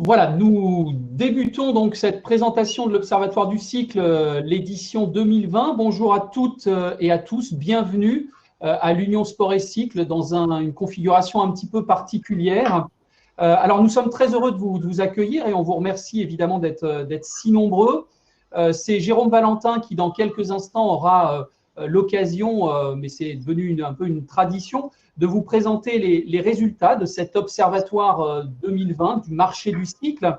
Voilà, nous débutons donc cette présentation de l'Observatoire du cycle, l'édition 2020. Bonjour à toutes et à tous, bienvenue à l'Union Sport et Cycle dans une configuration un petit peu particulière. Alors nous sommes très heureux de vous accueillir et on vous remercie évidemment d'être si nombreux. C'est Jérôme Valentin qui dans quelques instants aura l'occasion, mais c'est devenu un peu une tradition, de vous présenter les résultats de cet observatoire 2020 du marché du cycle.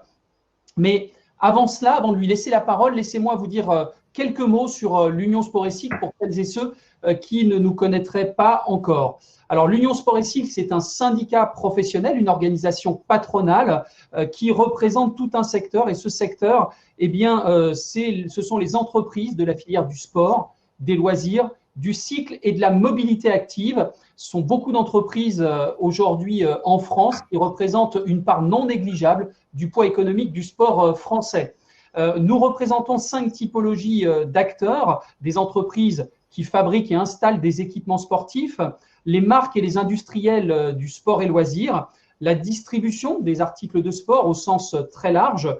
Mais avant cela, avant de lui laisser la parole, laissez-moi vous dire quelques mots sur l'Union Sport et Cycle pour celles et ceux qui ne nous connaîtraient pas encore. Alors, l'Union Sport et Cycle, c'est un syndicat professionnel, une organisation patronale qui représente tout un secteur. Et ce secteur, eh bien, ce sont les entreprises de la filière du sport, des loisirs, du cycle et de la mobilité active. Ce sont beaucoup d'entreprises aujourd'hui en France qui représentent une part non négligeable du poids économique du sport français. Nous représentons 5 typologies d'acteurs, des entreprises qui fabriquent et installent des équipements sportifs, les marques et les industriels du sport et loisirs, la distribution des articles de sport au sens très large,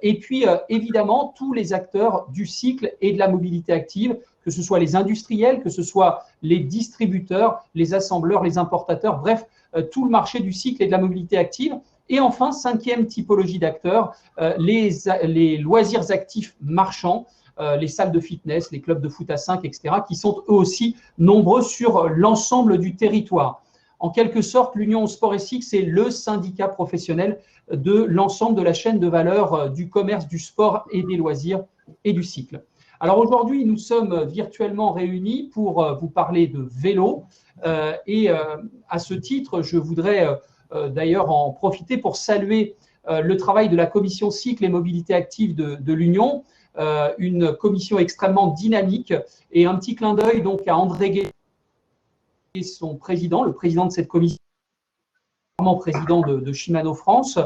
et puis évidemment tous les acteurs du cycle et de la mobilité active, que ce soit les industriels, que ce soit les distributeurs, les assembleurs, les importateurs, bref, tout le marché du cycle et de la mobilité active. Et enfin, 5e typologie d'acteurs, les loisirs actifs marchands, les salles de fitness, les clubs de foot à 5, etc., qui sont eux aussi nombreux sur l'ensemble du territoire. En quelque sorte, l'Union Sport et Cycle, c'est le syndicat professionnel de l'ensemble de la chaîne de valeur du commerce, du sport et des loisirs et du cycle. Alors aujourd'hui, nous sommes virtuellement réunis pour vous parler de vélo et à ce titre, je voudrais d'ailleurs en profiter pour saluer le travail de la commission cycle et mobilité active de l'Union, une commission extrêmement dynamique et un petit clin d'œil donc à André Gué, son président, le président de cette commission, président de Shimano France,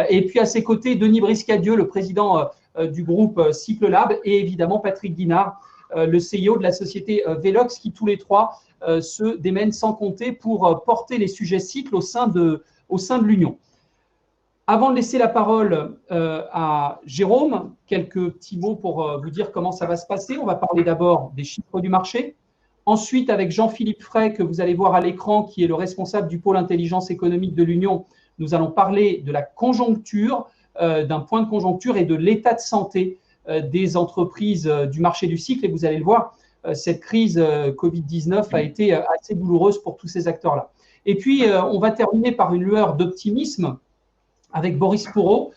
et puis à ses côtés Denis Briscadieu, le président du groupe Cycle Lab, et évidemment Patrick Guinard, le CEO de la société Velox, qui tous les trois se démènent sans compter pour porter les sujets cycle au sein de l'Union. Avant de laisser la parole à Jérôme, quelques petits mots pour vous dire comment ça va se passer. On va parler d'abord des chiffres du marché. Ensuite, avec Jean-Philippe Fray, que vous allez voir à l'écran, qui est le responsable du pôle intelligence économique de l'Union, nous allons parler de la conjoncture, d'un point de conjoncture et de l'état de santé des entreprises du marché du cycle. Et vous allez le voir, cette crise Covid-19 a été assez douloureuse pour tous ces acteurs-là. Et puis, on va terminer par une lueur d'optimisme avec Boris Pourreau,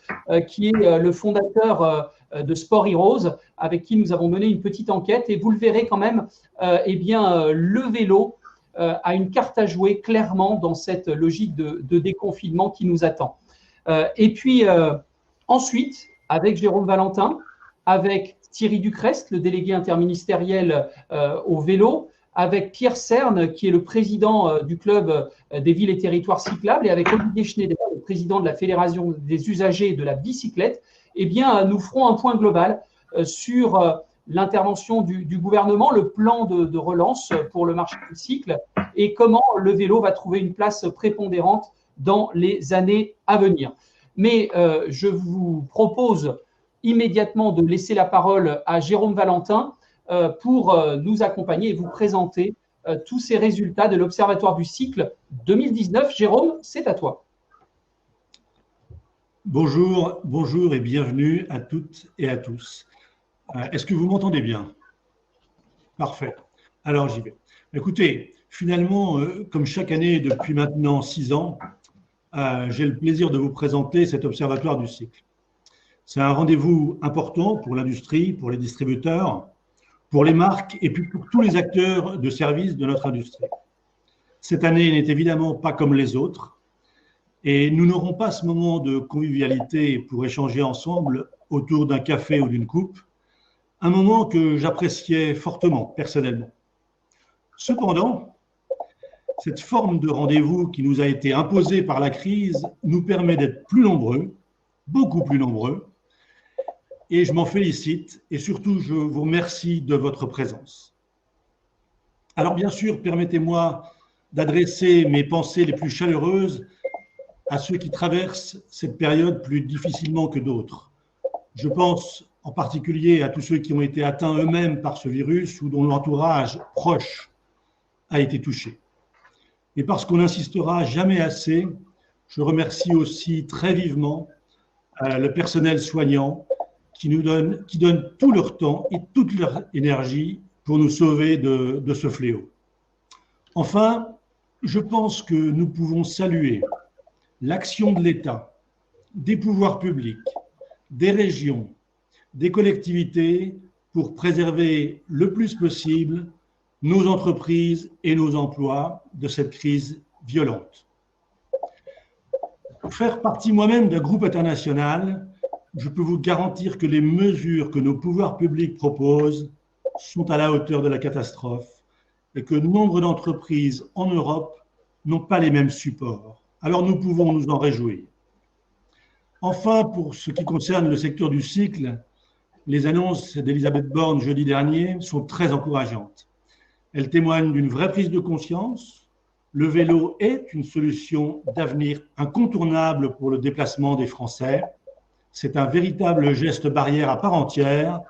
qui est le fondateur de Sport Heroes, avec qui nous avons mené une petite enquête. Et vous le verrez quand même, le vélo a une carte à jouer clairement dans cette logique de déconfinement qui nous attend. Et puis ensuite, avec Jérôme Valentin, avec Thierry Ducrest, le délégué interministériel au vélo, avec Pierre Cerne, qui est le président du club des villes et territoires cyclables, et avec Olivier Schneider, le président de la Fédération des usagers de la bicyclette, eh bien, nous ferons un point global sur l'intervention du gouvernement, le plan de relance pour le marché du cycle et comment le vélo va trouver une place prépondérante dans les années à venir. Mais je vous propose immédiatement de laisser la parole à Jérôme Valentin pour nous accompagner et vous présenter tous ces résultats de l'Observatoire du cycle 2019. Jérôme, c'est à toi. Bonjour et bienvenue à toutes et à tous. Est-ce que vous m'entendez bien? Parfait. Alors j'y vais. Écoutez, finalement, comme chaque année depuis maintenant 6 ans, j'ai le plaisir de vous présenter cet Observatoire du cycle. C'est un rendez-vous important pour l'industrie, pour les distributeurs, pour les marques et puis pour tous les acteurs de service de notre industrie. Cette année n'est évidemment pas comme les autres et nous n'aurons pas ce moment de convivialité pour échanger ensemble autour d'un café ou d'une coupe, un moment que j'appréciais fortement personnellement. Cependant, cette forme de rendez-vous qui nous a été imposée par la crise nous permet d'être plus nombreux, beaucoup plus nombreux, et je m'en félicite et surtout je vous remercie de votre présence. Alors bien sûr, permettez-moi d'adresser mes pensées les plus chaleureuses à ceux qui traversent cette période plus difficilement que d'autres. Je pense en particulier à tous ceux qui ont été atteints eux-mêmes par ce virus ou dont l'entourage proche a été touché. Et parce qu'on n'insistera jamais assez, je remercie aussi très vivement le personnel soignant qui donne tout leur temps et toute leur énergie pour nous sauver de ce fléau. Enfin, je pense que nous pouvons saluer l'action de l'État, des pouvoirs publics, des régions, des collectivités pour préserver le plus possible nos entreprises et nos emplois de cette crise violente. Pour faire partie moi-même d'un groupe international, je peux vous garantir que les mesures que nos pouvoirs publics proposent sont à la hauteur de la catastrophe et que nombre d'entreprises en Europe n'ont pas les mêmes supports. Alors nous pouvons nous en réjouir. Enfin, pour ce qui concerne le secteur du cycle, les annonces d'Elisabeth Borne jeudi dernier sont très encourageantes. Elles témoignent d'une vraie prise de conscience. Le vélo est une solution d'avenir incontournable pour le déplacement des Français. C'est un véritable geste barrière à part entière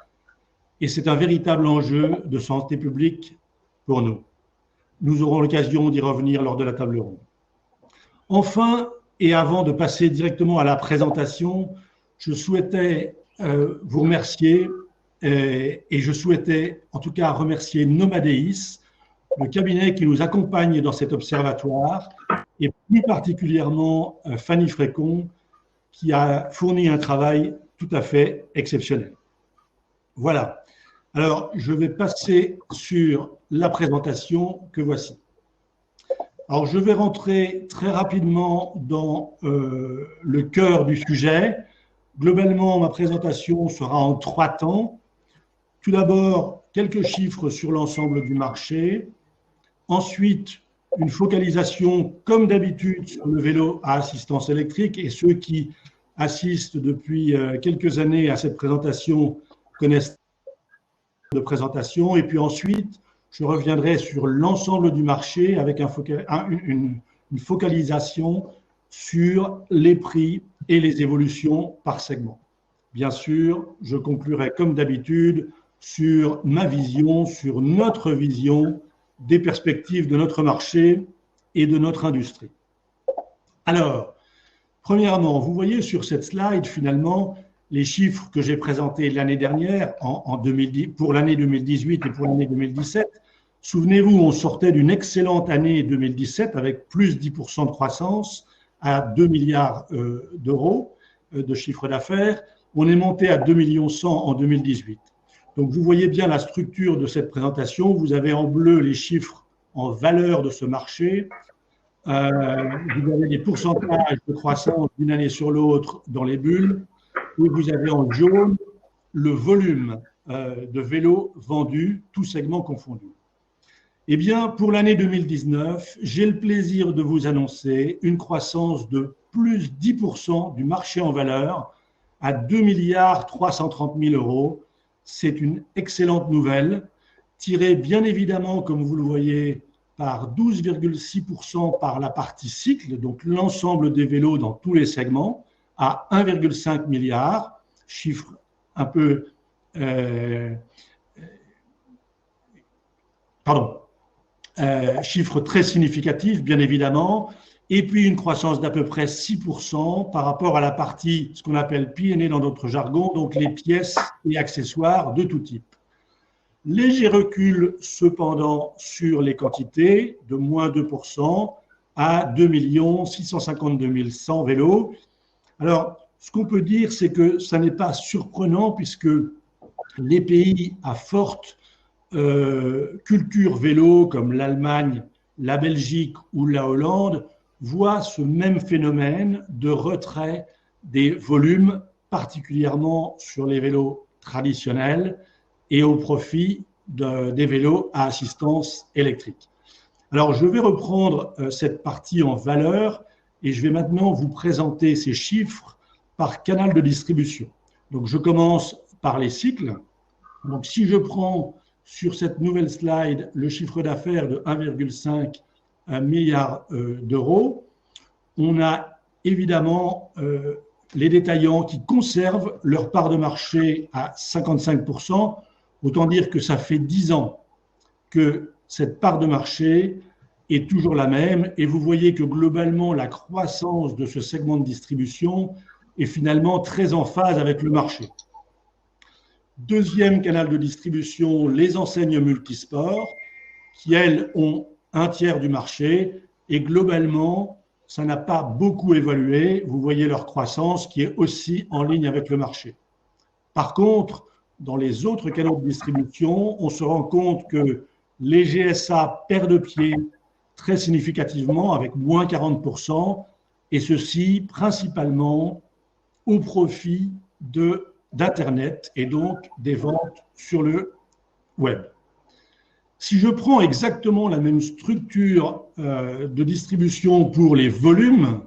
et c'est un véritable enjeu de santé publique pour nous. Nous aurons l'occasion d'y revenir lors de la table ronde. Enfin, et avant de passer directement à la présentation, je souhaitais vous remercier et je souhaitais en tout cas remercier Nomadeis, le cabinet qui nous accompagne dans cet observatoire, et plus particulièrement Fanny Frécon, qui a fourni un travail tout à fait exceptionnel. Voilà. Alors, je vais passer sur la présentation que voici. Alors, je vais rentrer très rapidement dans le cœur du sujet. Globalement, ma présentation sera en 3 temps. Tout d'abord, quelques chiffres sur l'ensemble du marché. Ensuite, une focalisation, comme d'habitude, sur le vélo à assistance électrique. Et ceux qui assistent depuis quelques années à cette présentation connaissent de présentation. Et puis ensuite, je reviendrai sur l'ensemble du marché avec une focalisation sur les prix et les évolutions par segment. Bien sûr, je conclurai comme d'habitude sur ma vision, sur notre vision des perspectives de notre marché et de notre industrie. Alors, premièrement, vous voyez sur cette slide finalement les chiffres que j'ai présentés l'année dernière pour l'année 2018 et pour l'année 2017. Souvenez-vous, on sortait d'une excellente année 2017 avec plus 10% de croissance à 2 milliards d'euros de chiffre d'affaires. On est monté à 2,1 millions en 2018. Donc, vous voyez bien la structure de cette présentation. Vous avez en bleu les chiffres en valeur de ce marché. Vous avez les pourcentages de croissance d'une année sur l'autre dans les bulles. Et vous avez en jaune le volume de vélos vendus, tous segments confondus. Eh bien, pour l'année 2019, j'ai le plaisir de vous annoncer une croissance de plus 10% du marché en valeur à 2 330 000 euros. C'est une excellente nouvelle, tirée bien évidemment, comme vous le voyez, par 12,6% par la partie cycle, donc l'ensemble des vélos dans tous les segments, à 1,5 milliard, chiffre un peu... chiffre très significatif, bien évidemment, et puis une croissance d'à peu près 6% par rapport à la partie, ce qu'on appelle P&A dans notre jargon, donc les pièces et accessoires de tout type. Léger recul, cependant, sur les quantités, de moins 2% à 2 652 100 vélos. Alors, ce qu'on peut dire, c'est que ça n'est pas surprenant puisque les pays à forte culture vélo comme l'Allemagne, la Belgique ou la Hollande voient ce même phénomène de retrait des volumes, particulièrement sur les vélos traditionnels et au profit des vélos à assistance électrique. Alors, je vais reprendre cette partie en valeur et je vais maintenant vous présenter ces chiffres par canal de distribution. Donc, je commence par les cycles. Donc, si je prends sur cette nouvelle slide le chiffre d'affaires de 1,5 milliard d'euros, on a évidemment les détaillants qui conservent leur part de marché à 55%. Autant dire que ça fait 10 ans que cette part de marché est toujours la même. Et vous voyez que globalement, la croissance de ce segment de distribution est finalement très en phase avec le marché. Deuxième canal de distribution, les enseignes multisports, qui elles ont un tiers du marché. Et globalement, ça n'a pas beaucoup évolué. Vous voyez leur croissance qui est aussi en ligne avec le marché. Par contre, dans les autres canaux de distribution, on se rend compte que les GSA perdent pied très significativement avec moins 40%, et ceci principalement au profit d'Internet et donc des ventes sur le web. Si je prends exactement la même structure de distribution pour les volumes,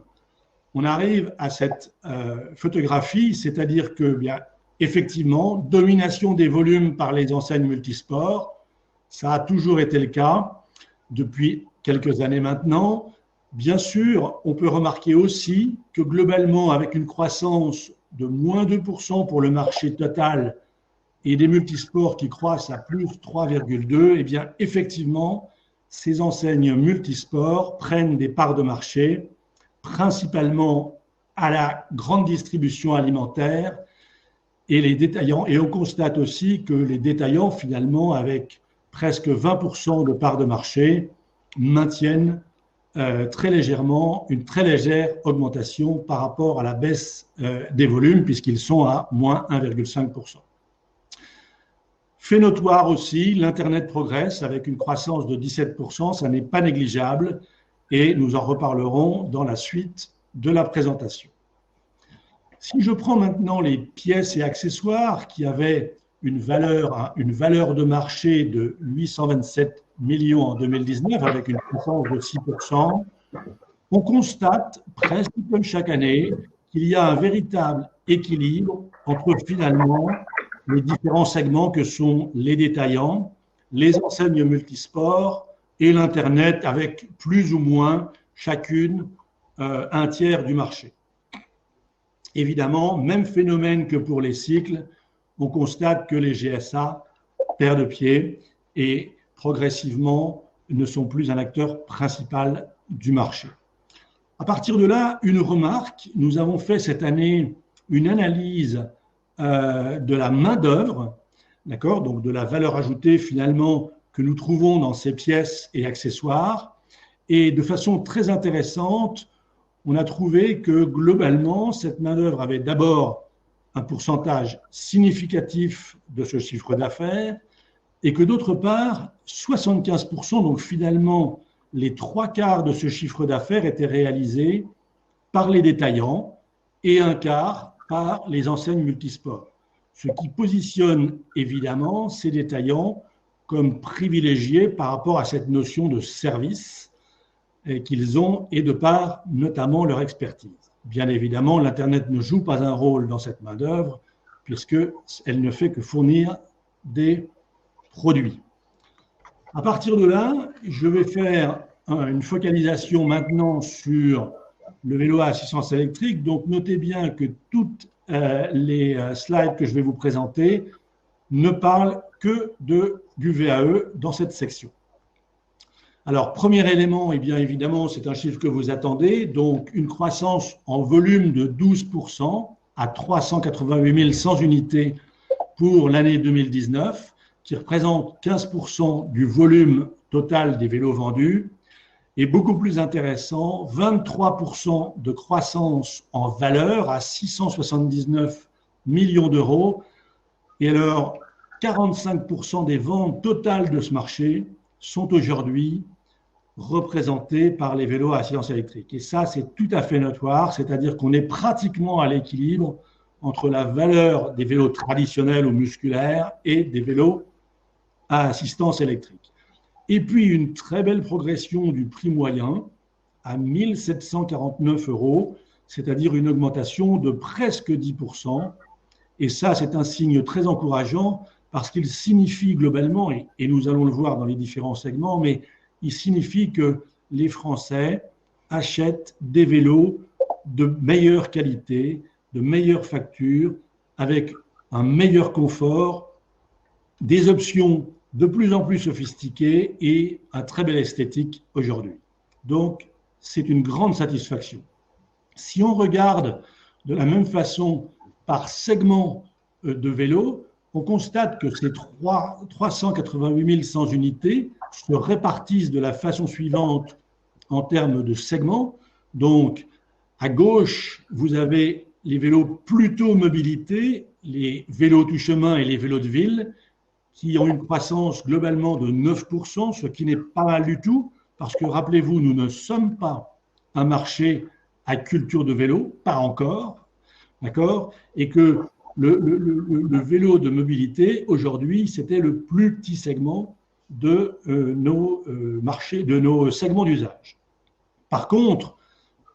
on arrive à cette photographie, c'est-à-dire que, bien, effectivement, domination des volumes par les enseignes multisports, ça a toujours été le cas depuis quelques années maintenant. Bien sûr, on peut remarquer aussi que globalement, avec une croissance de moins 2% pour le marché total et des multisports qui croissent à plus 3,2, eh bien, effectivement, ces enseignes multisports prennent des parts de marché, principalement à la grande distribution alimentaire et les détaillants. Et on constate aussi que les détaillants, finalement, avec presque 20% de parts de marché, maintiennent très légèrement une très légère augmentation par rapport à la baisse des volumes, puisqu'ils sont à moins 1,5%. Fait notoire aussi, l'Internet progresse avec une croissance de 17%, ça n'est pas négligeable, et nous en reparlerons dans la suite de la présentation. Si je prends maintenant les pièces et accessoires qui avaient une valeur de marché de 827 millions en 2019 avec une croissance de 6%, on constate presque comme chaque année qu'il y a un véritable équilibre entre finalement les différents segments que sont les détaillants, les enseignes multisports et l'Internet avec plus ou moins chacune un tiers du marché. Évidemment, même phénomène que pour les cycles, on constate que les GSA perdent pied et progressivement ne sont plus un acteur principal du marché. À partir de là, une remarque, nous avons fait cette année une analyse de la main-d'œuvre, d'accord, donc de la valeur ajoutée finalement que nous trouvons dans ces pièces et accessoires. Et de façon très intéressante, on a trouvé que globalement, cette main-d'œuvre avait d'abord un pourcentage significatif de ce chiffre d'affaires et que d'autre part, 75%, donc finalement les 3/4 de ce chiffre d'affaires étaient réalisés par les détaillants et 1/4 par les enseignes multisports. Ce qui positionne évidemment ces détaillants comme privilégiés par rapport à cette notion de service qu'ils ont et de par notamment leur expertise. Bien évidemment, l'Internet ne joue pas un rôle dans cette main-d'œuvre puisqu'elle ne fait que fournir des produits. À partir de là, je vais faire une focalisation maintenant sur le vélo à assistance électrique. Donc, notez bien que toutes les slides que je vais vous présenter ne parlent que du VAE dans cette section. Alors, premier élément, eh bien évidemment, c'est un chiffre que vous attendez, donc une croissance en volume de 12% à 388 100 unités pour l'année 2019, qui représente 15% du volume total des vélos vendus, et beaucoup plus intéressant, 23% de croissance en valeur à 679 millions d'euros, et alors 45% des ventes totales de ce marché sont aujourd'hui représentés par les vélos à assistance électrique. Et ça, c'est tout à fait notoire, c'est-à-dire qu'on est pratiquement à l'équilibre entre la valeur des vélos traditionnels ou musculaires et des vélos à assistance électrique. Et puis, une très belle progression du prix moyen à 1 749 €, c'est-à-dire une augmentation de presque 10%. Et ça, c'est un signe très encourageant parce qu'il signifie globalement, et nous allons le voir dans les différents segments, mais il signifie que les Français achètent des vélos de meilleure qualité, de meilleure facture, avec un meilleur confort, des options de plus en plus sophistiquées et un très belle esthétique aujourd'hui. Donc, c'est une grande satisfaction. Si on regarde de la même façon par segment de vélo, on constate que ces 388 100 unités se répartissent de la façon suivante en termes de segments. Donc, à gauche, vous avez les vélos plutôt mobilité, les vélos tout chemin et les vélos de ville, qui ont une croissance globalement de 9%, ce qui n'est pas mal du tout, parce que rappelez-vous, nous ne sommes pas un marché à culture de vélo, pas encore, d'accord, et que le vélo de mobilité, aujourd'hui, c'était le plus petit segment de nos marchés, de nos segments d'usage. Par contre,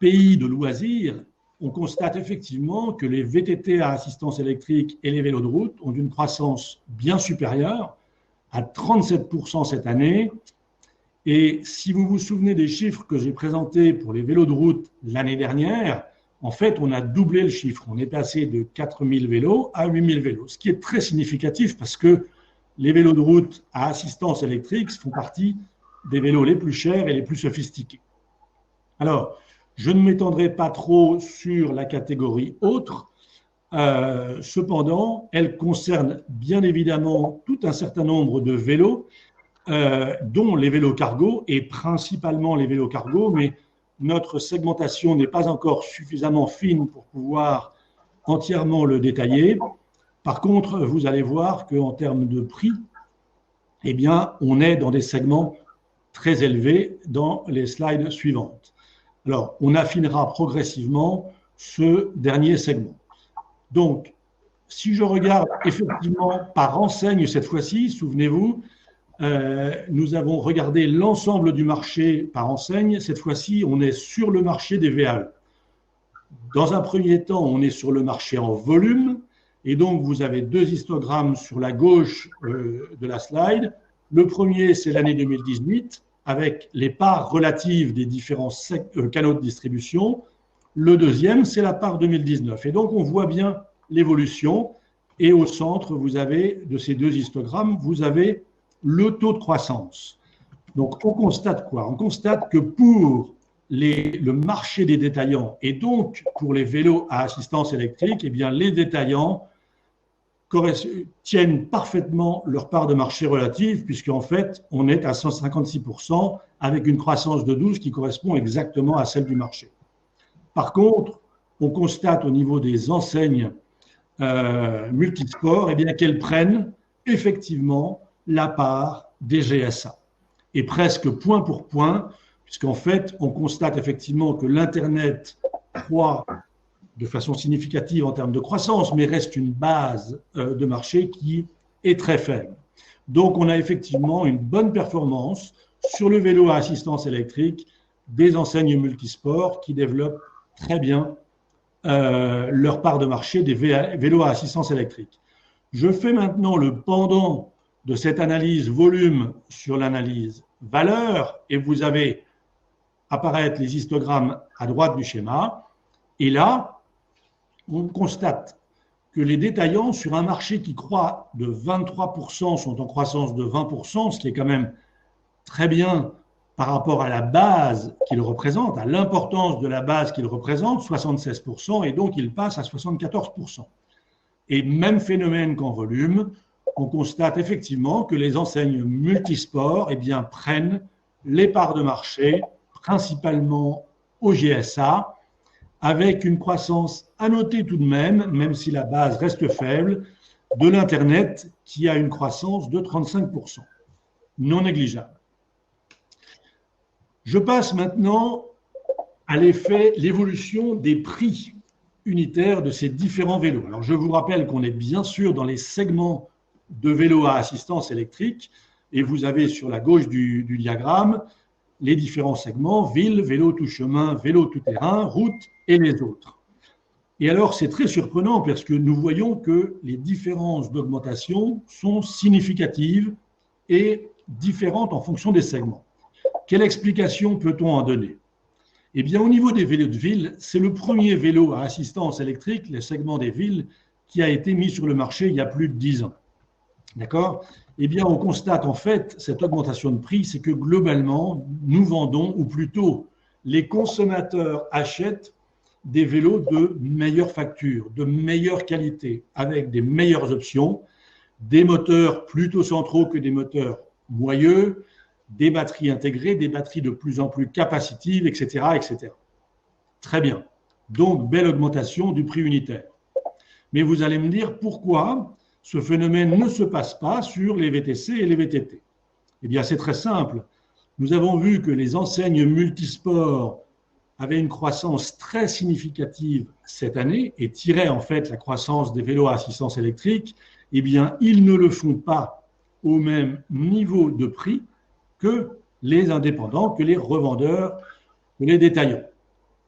pays de loisirs, on constate effectivement que les VTT à assistance électrique et les vélos de route ont une croissance bien supérieure, à 37% cette année. Et si vous vous souvenez des chiffres que j'ai présentés pour les vélos de route l'année dernière, en fait, on a doublé le chiffre. On est passé de 4000 vélos à 8000 vélos, ce qui est très significatif parce que les vélos de route à assistance électrique font partie des vélos les plus chers et les plus sophistiqués. Alors, je ne m'étendrai pas trop sur la catégorie autre. Cependant, elle concerne bien évidemment tout un certain nombre de vélos, dont les vélos cargo et principalement les vélos cargo, mais notre segmentation n'est pas encore suffisamment fine pour pouvoir entièrement le détailler. Par contre, vous allez voir qu'en termes de prix, eh bien, on est dans des segments très élevés dans les slides suivantes. Alors, on affinera progressivement ce dernier segment. Donc, si je regarde effectivement par enseigne cette fois-ci, souvenez-vous, nous avons regardé l'ensemble du marché par enseigne. Cette fois-ci, on est sur le marché des VAE. Dans un premier temps, on est sur le marché en volume. Et donc, vous avez deux histogrammes sur la gauche de la slide. Le premier, c'est l'année 2018, avec les parts relatives des différents canaux de distribution. Le deuxième, c'est la part 2019. Et donc, on voit bien l'évolution. Et au centre, vous avez, de ces deux histogrammes, vous avez le taux de croissance. Donc, on constate quoi? On constate que pour le marché des détaillants et donc pour les vélos à assistance électrique, eh bien, les détaillants tiennent parfaitement leur part de marché relative, puisqu'en fait, on est à 156% avec une croissance de 12 qui correspond exactement à celle du marché. Par contre, on constate au niveau des enseignes multisports, eh bien, qu'elles prennent effectivement la part des GSA. Et presque point pour point, puisqu'en fait, on constate effectivement que l'Internet croît de façon significative en termes de croissance, mais reste une base de marché qui est très faible. Donc, on a effectivement une bonne performance sur le vélo à assistance électrique des enseignes multisports qui développent très bien leur part de marché des vélos à assistance électrique. Je fais maintenant le pendant de cette analyse volume sur l'analyse valeur, et vous avez apparaître les histogrammes à droite du schéma. Et là, on constate que les détaillants, sur un marché qui croît de 23%, sont en croissance de 20%, ce qui est quand même très bien par rapport à la base qu'il représente, à l'importance de la base qu'il représente, 76%, et donc il passe à 74%. Et même phénomène qu'en volume, on constate effectivement que les enseignes multisports eh bien, prennent les parts de marché, principalement au GSA, avec une croissance à noter tout de même si la base reste faible, de l'Internet qui a une croissance de 35%, non négligeable. Je passe maintenant à l'évolution des prix unitaires de ces différents vélos. Alors, je vous rappelle qu'on est bien sûr dans les segments de vélos à assistance électrique, et vous avez sur la gauche du diagramme les différents segments, ville, vélo tout chemin, vélo tout terrain, route et les autres. Et alors, c'est très surprenant parce que nous voyons que les différences d'augmentation sont significatives et différentes en fonction des segments. Quelle explication peut-on en donner? Eh bien, au niveau des vélos de ville, c'est le premier vélo à assistance électrique, le segment des villes, qui a été mis sur le marché il y a plus de 10 ans. D'accord? Eh bien, on constate en fait cette augmentation de prix, c'est que globalement, nous vendons, ou plutôt les consommateurs achètent des vélos de meilleure facture, de meilleure qualité, avec des meilleures options, des moteurs plutôt centraux que des moteurs moyeux, des batteries intégrées, des batteries de plus en plus capacitives, etc., etc. Très bien. Donc, belle augmentation du prix unitaire. Mais vous allez me dire pourquoi ce phénomène ne se passe pas sur les VTC et les VTT. Eh bien, c'est très simple. Nous avons vu que les enseignes multisports avaient une croissance très significative cette année et tiraient en fait la croissance des vélos à assistance électrique. Eh bien, ils ne le font pas au même niveau de prix que les indépendants, que les revendeurs, que les détaillants.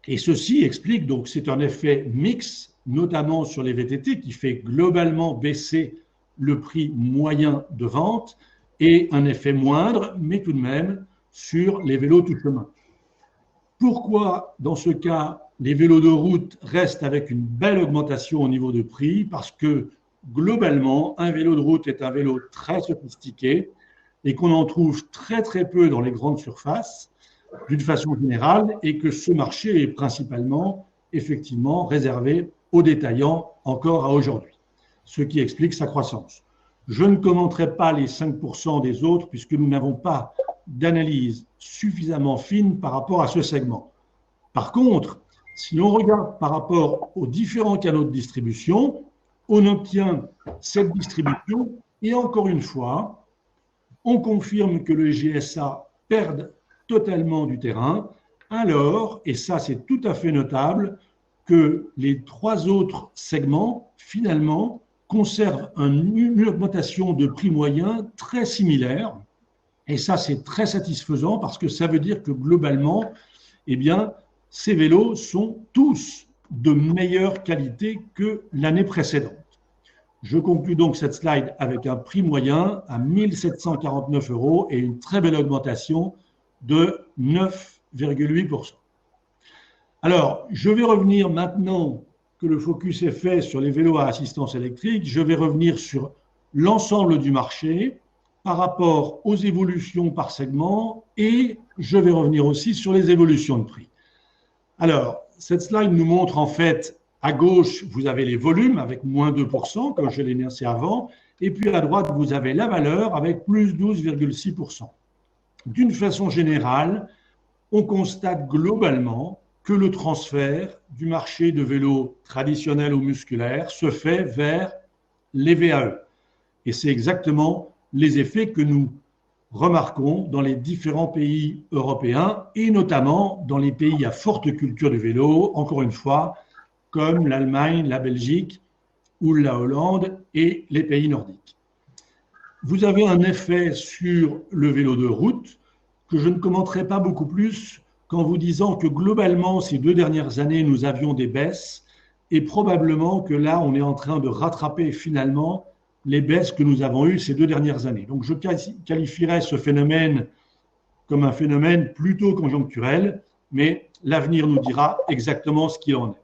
Et ceci explique, donc c'est un effet mix, notamment sur les VTT, qui fait globalement baisser le prix moyen de vente, et un effet moindre, mais tout de même, sur les vélos tout chemin. Pourquoi, dans ce cas, les vélos de route restent avec une belle augmentation au niveau de prix? Parce que, globalement, un vélo de route est un vélo très sophistiqué et qu'on en trouve très très peu dans les grandes surfaces, d'une façon générale, et que ce marché est principalement, effectivement, réservé aux détaillants encore à aujourd'hui, ce qui explique sa croissance. Je ne commenterai pas les 5% des autres puisque nous n'avons pas d'analyse suffisamment fine par rapport à ce segment. Par contre, si l'on regarde par rapport aux différents canaux de distribution, on obtient cette distribution et encore une fois, on confirme que le GSA perd totalement du terrain, alors, et ça c'est tout à fait notable, que les trois autres segments, finalement, conservent une augmentation de prix moyen très similaire. Et ça, c'est très satisfaisant parce que ça veut dire que globalement, eh bien, ces vélos sont tous de meilleure qualité que l'année précédente. Je conclus donc cette slide avec un prix moyen à 1 749 € et une très belle augmentation de 9,8%. Alors, je vais revenir maintenant que le focus est fait sur les vélos à assistance électrique, je vais revenir sur l'ensemble du marché par rapport aux évolutions par segment et je vais revenir aussi sur les évolutions de prix. Alors, cette slide nous montre en fait, à gauche, vous avez les volumes avec moins 2%, comme je l'ai énoncé avant, et puis à droite, vous avez la valeur avec plus 12,6%. D'une façon générale, on constate globalement que le transfert du marché de vélos traditionnels ou musculaires se fait vers les VAE. Et c'est exactement les effets que nous remarquons dans les différents pays européens et notamment dans les pays à forte culture du vélo, encore une fois, comme l'Allemagne, la Belgique ou la Hollande et les pays nordiques. Vous avez un effet sur le vélo de route que je ne commenterai pas beaucoup plus qu'en vous disant que globalement, ces 2 dernières années, nous avions des baisses et probablement que là, on est en train de rattraper finalement les baisses que nous avons eues ces 2 dernières années. Donc, je qualifierais ce phénomène comme un phénomène plutôt conjoncturel, mais l'avenir nous dira exactement ce qu'il en est.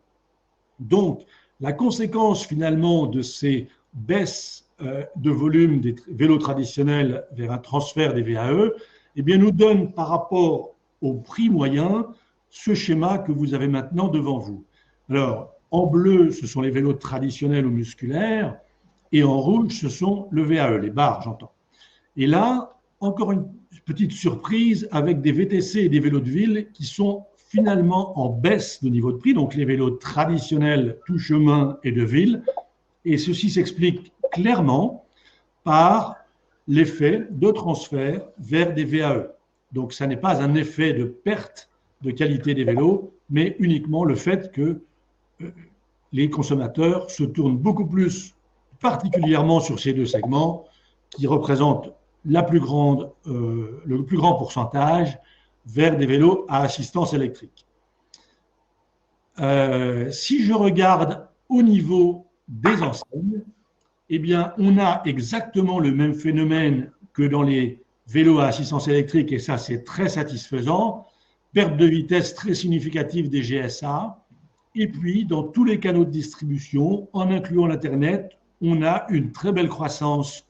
Donc, la conséquence finalement de ces baisses de volume des vélos traditionnels vers un transfert des VAE, eh bien, nous donne par rapport au prix moyen ce schéma que vous avez maintenant devant vous. Alors, en bleu, ce sont les vélos traditionnels ou musculaires, et en rouge, ce sont le VAE, les barres, j'entends. Et là, encore une petite surprise avec des VTC et des vélos de ville qui sont finalement en baisse de niveau de prix, donc les vélos traditionnels tout chemin et de ville, et ceci s'explique clairement par l'effet de transfert vers des VAE. Donc, ça n'est pas un effet de perte de qualité des vélos, mais uniquement le fait que les consommateurs se tournent beaucoup plus, particulièrement sur ces 2 segments, qui représentent le plus grand pourcentage vers des vélos à assistance électrique. Si je regarde au niveau des enseignes, eh bien, on a exactement le même phénomène que dans les vélos à assistance électrique, et ça, c'est très satisfaisant, perte de vitesse très significative des GSA. Et puis, dans tous les canaux de distribution, en incluant l'Internet, on a une très belle croissance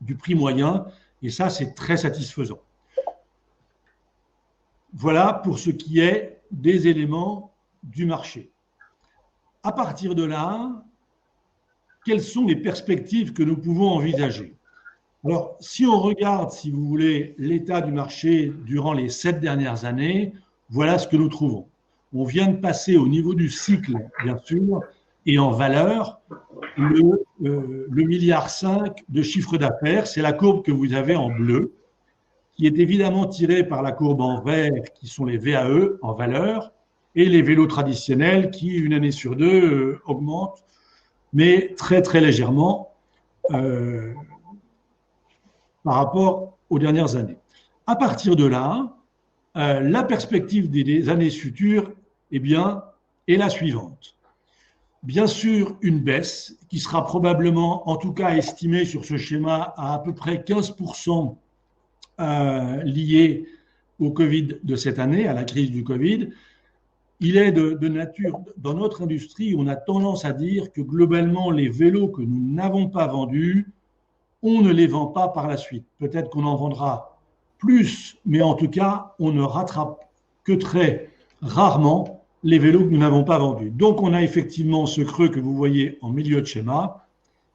du prix moyen. Et ça, c'est très satisfaisant. Voilà pour ce qui est des éléments du marché. À partir de là, quelles sont les perspectives que nous pouvons envisager? Alors, si on regarde, si vous voulez, l'état du marché durant les 7 dernières années, voilà ce que nous trouvons. On vient de passer au niveau du cycle, bien sûr, et en valeur, le milliard 5 de chiffre d'affaires. C'est la courbe que vous avez en bleu, qui est évidemment tirée par la courbe en vert, qui sont les VAE en valeur, et les vélos traditionnels qui, une année sur deux, augmentent, mais très très légèrement par rapport aux dernières années. À partir de là, la perspective des années futures eh bien, est la suivante. Bien sûr, une baisse qui sera probablement, en tout cas estimée sur ce schéma, à peu près 15% liée au Covid de cette année, à la crise du Covid. Il est de nature, dans notre industrie, on a tendance à dire que globalement, les vélos que nous n'avons pas vendus, on ne les vend pas par la suite. Peut-être qu'on en vendra plus, mais en tout cas, on ne rattrape que très rarement les vélos que nous n'avons pas vendus. Donc, on a effectivement ce creux que vous voyez en milieu de schéma.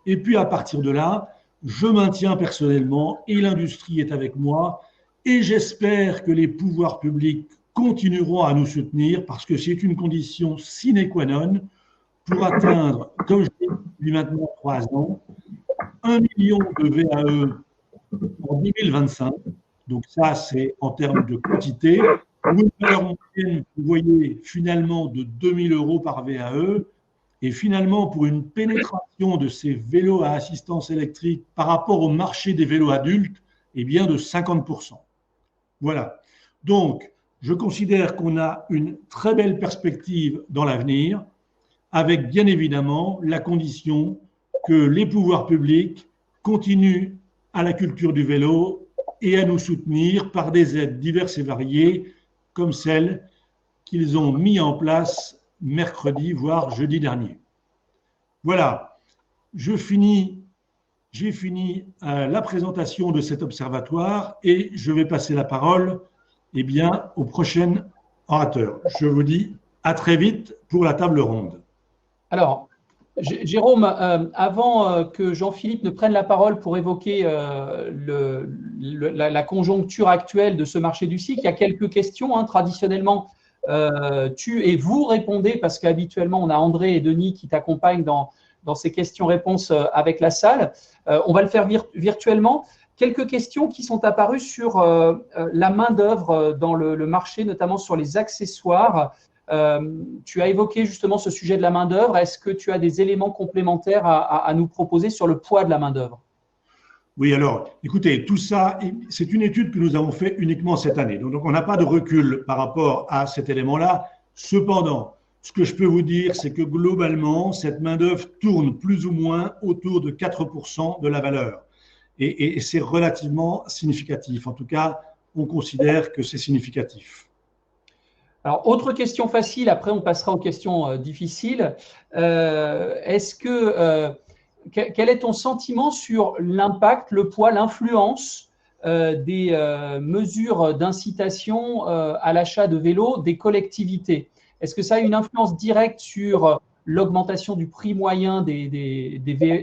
Et puis, à partir de là, je maintiens personnellement, et l'industrie est avec moi, et j'espère que les pouvoirs publics continueront à nous soutenir parce que c'est une condition sine qua non pour atteindre, comme je l'ai dit depuis maintenant 3 ans, 1 million de VAE en 2025. Donc ça, c'est en termes de quantité. Une valeur moyenne, vous voyez, finalement, de 2 000 € par VAE. Et finalement, pour une pénétration de ces vélos à assistance électrique par rapport au marché des vélos adultes, eh bien de 50%. Voilà. Donc, je considère qu'on a une très belle perspective dans l'avenir, avec bien évidemment la condition que les pouvoirs publics continuent à la culture du vélo et à nous soutenir par des aides diverses et variées, comme celles qu'ils ont mis en place mercredi, voire jeudi dernier. Voilà, j'ai fini la présentation de cet observatoire et je vais passer la parole au prochain orateur. Je vous dis à très vite pour la table ronde. Alors, Jérôme, avant que Jean-Philippe ne prenne la parole pour évoquer la conjoncture actuelle de ce marché du cycle, il y a quelques questions. Traditionnellement, tu et vous répondez parce qu'habituellement, on a André et Denis qui t'accompagnent dans ces questions-réponses avec la salle. On va le faire virtuellement. Quelques questions qui sont apparues sur la main-d'œuvre dans le marché, notamment sur les accessoires. Tu as évoqué justement ce sujet de la main-d'œuvre. Est-ce que tu as des éléments complémentaires à nous proposer sur le poids de la main-d'œuvre? Oui, alors, écoutez, tout ça, c'est une étude que nous avons faite uniquement cette année. Donc, on n'a pas de recul par rapport à cet élément-là. Cependant, ce que je peux vous dire, c'est que globalement, cette main-d'œuvre tourne plus ou moins autour de 4% de la valeur. Et c'est relativement significatif. En tout cas, on considère que c'est significatif. Alors, autre question facile, après on passera aux questions difficiles. Quel est ton sentiment sur l'impact, le poids, l'influence des mesures d'incitation à l'achat de vélos des collectivités? Est-ce que ça a une influence directe sur l'augmentation du prix moyen des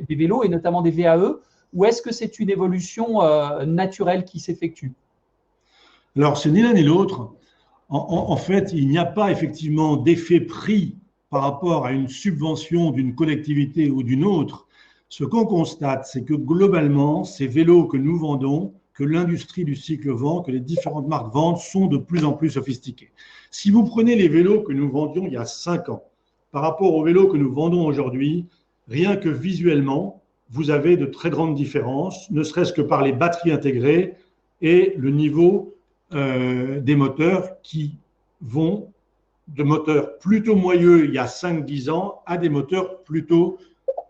vélos et notamment des VAE, ou est-ce que c'est une évolution naturelle qui s'effectue? Alors, c'est ni l'un ni l'autre. En fait, il n'y a pas effectivement d'effet prix par rapport à une subvention d'une collectivité ou d'une autre. Ce qu'on constate, c'est que globalement, ces vélos que nous vendons, que l'industrie du cycle vend, que les différentes marques vendent, sont de plus en plus sophistiqués. Si vous prenez les vélos que nous vendions il y a 5 ans, par rapport aux vélos que nous vendons aujourd'hui, rien que visuellement, vous avez de très grandes différences, ne serait-ce que par les batteries intégrées et le niveau des moteurs qui vont de moteurs plutôt moyeux il y a 5-10 ans à des moteurs plutôt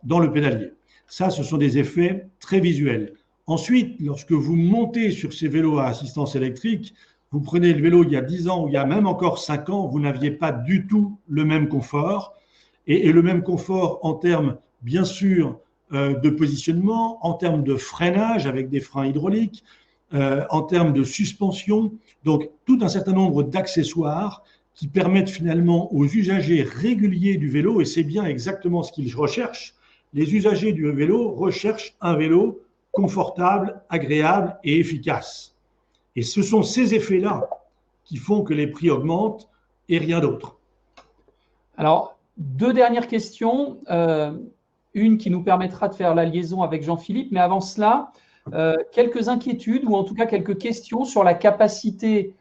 dans le pédalier. Ça, ce sont des effets très visuels. Ensuite, lorsque vous montez sur ces vélos à assistance électrique, Vous prenez le vélo il y a 10 ans ou il y a même encore 5 ans, vous n'aviez pas du tout le même confort. Et le même confort en termes, bien sûr, de positionnement, en termes de freinage avec des freins hydrauliques, en termes de suspension. Donc, tout un certain nombre d'accessoires qui permettent finalement aux usagers réguliers du vélo, et c'est bien exactement ce qu'ils recherchent, les usagers du vélo recherchent un vélo confortable, agréable et efficace. Et ce sont ces effets-là qui font que les prix augmentent et rien d'autre. Alors, deux dernières questions. Une qui nous permettra de faire la liaison avec Jean-Philippe, mais avant cela, quelques inquiétudes ou en tout cas quelques questions sur la capacité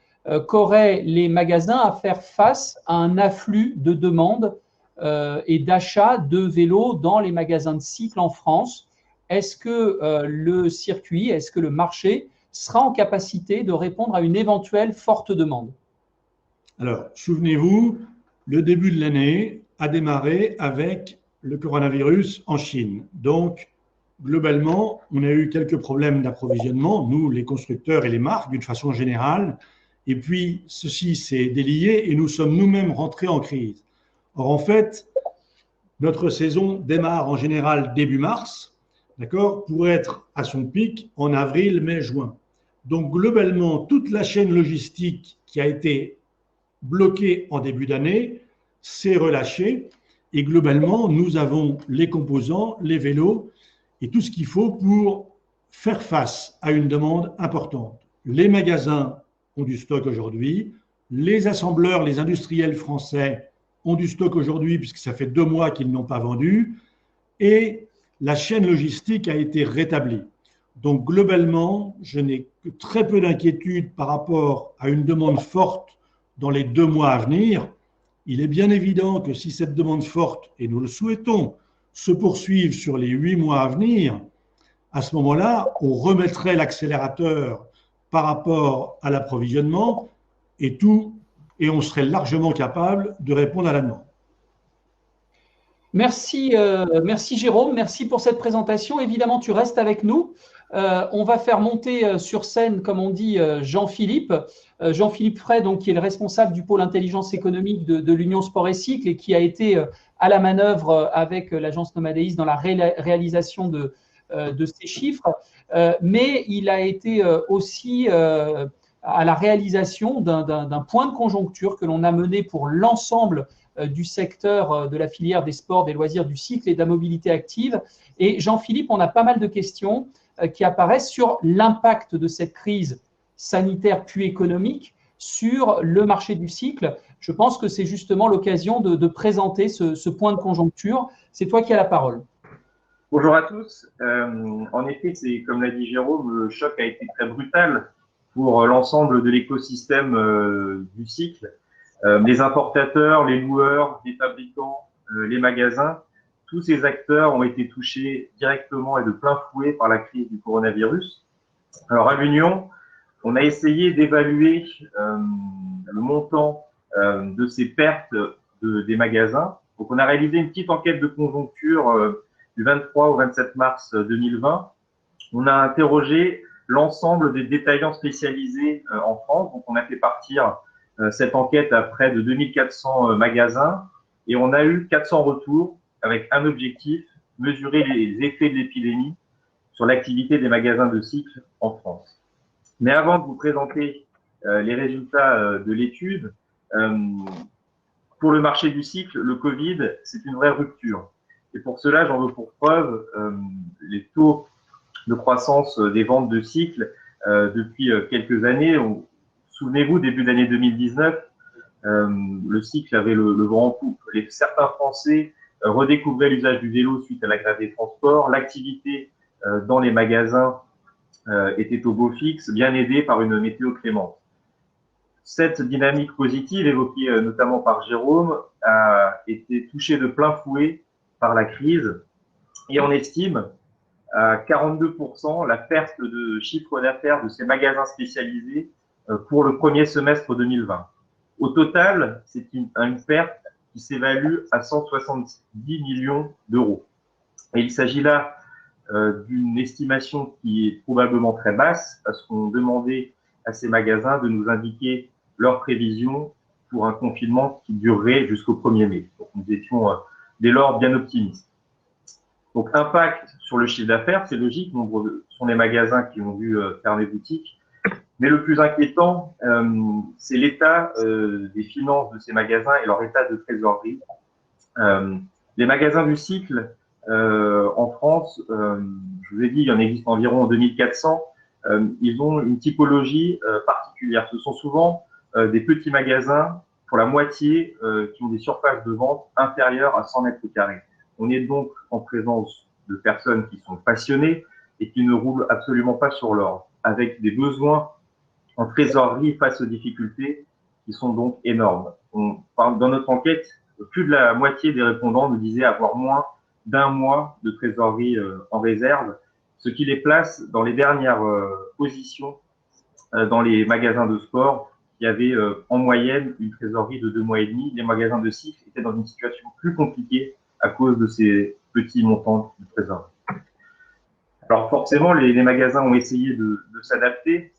qu'auraient les magasins à faire face à un afflux de demandes et d'achats de vélos dans les magasins de cycle en France. Est-ce que le circuit, est-ce que le marché sera en capacité de répondre à une éventuelle forte demande? Alors, souvenez-vous, le début de l'année a démarré avec le coronavirus en Chine. Donc, globalement, on a eu quelques problèmes d'approvisionnement, nous, les constructeurs et les marques, d'une façon générale. Et puis, ceci s'est délié et nous sommes nous-mêmes rentrés en crise. Or, en fait, notre saison démarre en général début mars, d'accord, pour être à son pic en avril, mai, juin. Donc, globalement, toute la chaîne logistique qui a été bloquée en début d'année s'est relâchée. Et globalement, nous avons les composants, les vélos et tout ce qu'il faut pour faire face à une demande importante. Les magasins ont du stock aujourd'hui, les assembleurs, les industriels français ont du stock aujourd'hui puisque ça fait 2 mois qu'ils n'ont pas vendu et la chaîne logistique a été rétablie. Donc globalement, je n'ai que très peu d'inquiétude par rapport à une demande forte dans les 2 mois à venir. Il est bien évident que si cette demande forte, et nous le souhaitons, se poursuive sur les 8 mois à venir, à ce moment-là, on remettrait l'accélérateur par rapport à l'approvisionnement et on serait largement capable de répondre à la demande. Merci, merci Jérôme, merci pour cette présentation. Évidemment, tu restes avec nous. On va faire monter sur scène, comme on dit, Jean-Philippe. Jean-Philippe Fray, donc, qui est le responsable du pôle intelligence économique de l'Union Sport et Cycle et qui a été à la manœuvre avec l'agence Nomadeis dans la réalisation de ces chiffres. Mais il a été aussi à la réalisation d'un point de conjoncture que l'on a mené pour l'ensemble du secteur de la filière des sports, des loisirs, du cycle et de la mobilité active. Et Jean-Philippe, on a pas mal de questions qui apparaissent sur l'impact de cette crise sanitaire puis économique sur le marché du cycle. Je pense que c'est justement l'occasion de présenter ce point de conjoncture. C'est toi qui as la parole. Bonjour à tous. En effet, c'est comme l'a dit Jérôme, le choc a été très brutal pour l'ensemble de l'écosystème du cycle. Les importateurs, les loueurs, les fabricants, les magasins, tous ces acteurs ont été touchés directement et de plein fouet par la crise du coronavirus. Alors à l'Union, on a essayé d'évaluer le montant de ces pertes des magasins. Donc on a réalisé une petite enquête de conjoncture du 23 au 27 mars 2020. On a interrogé l'ensemble des détaillants spécialisés en France. Donc on a fait partir cette enquête à près de 2400 magasins et on a eu 400 retours avec un objectif, mesurer les effets de l'épidémie sur l'activité des magasins de cycle en France. Mais avant de vous présenter les résultats de l'étude, pour le marché du cycle, le Covid, c'est une vraie rupture. Et pour cela, j'en veux pour preuve les taux de croissance des ventes de cycle depuis quelques années. Souvenez-vous, début d'année 2019, le cycle avait le vent en poupe. Certains Français redécouvraient l'usage du vélo suite à la grève des transports. L'activité dans les magasins était au beau fixe, bien aidée par une météo clémente. Cette dynamique positive, évoquée notamment par Jérôme, a été touchée de plein fouet par la crise et on estime à 42% la perte de chiffre d'affaires de ces magasins spécialisés pour le premier semestre 2020. Au total, c'est une perte qui s'évalue à 170 millions d'euros. Et il s'agit là d'une estimation qui est probablement très basse parce qu'on demandait à ces magasins de nous indiquer leurs prévisions pour un confinement qui durerait jusqu'au 1er mai. Donc, nous étions dès lors bien optimistes. Donc, impact sur le chiffre d'affaires, c'est logique, nombreux sont les magasins qui ont dû fermer boutique. Mais le plus inquiétant, c'est l'état des finances de ces magasins et leur état de trésorerie. Les magasins du cycle en France, je vous ai dit, il y en existe environ 2400. Ils ont une typologie particulière. Ce sont souvent des petits magasins, pour la moitié, qui ont des surfaces de vente inférieures à 100 mètres carrés. On est donc en présence de personnes qui sont passionnées et qui ne roulent absolument pas sur l'or, avec des besoins en trésorerie face aux difficultés qui sont donc énormes. Dans notre enquête, plus de la moitié des répondants nous disaient avoir moins d'un mois de trésorerie en réserve, ce qui les place dans les dernières positions dans les magasins de sport qui avaient en moyenne une trésorerie de 2 mois et demi. Les magasins de cycle étaient dans une situation plus compliquée à cause de ces petits montants de trésorerie. Alors forcément, les magasins ont essayé de s'adapter.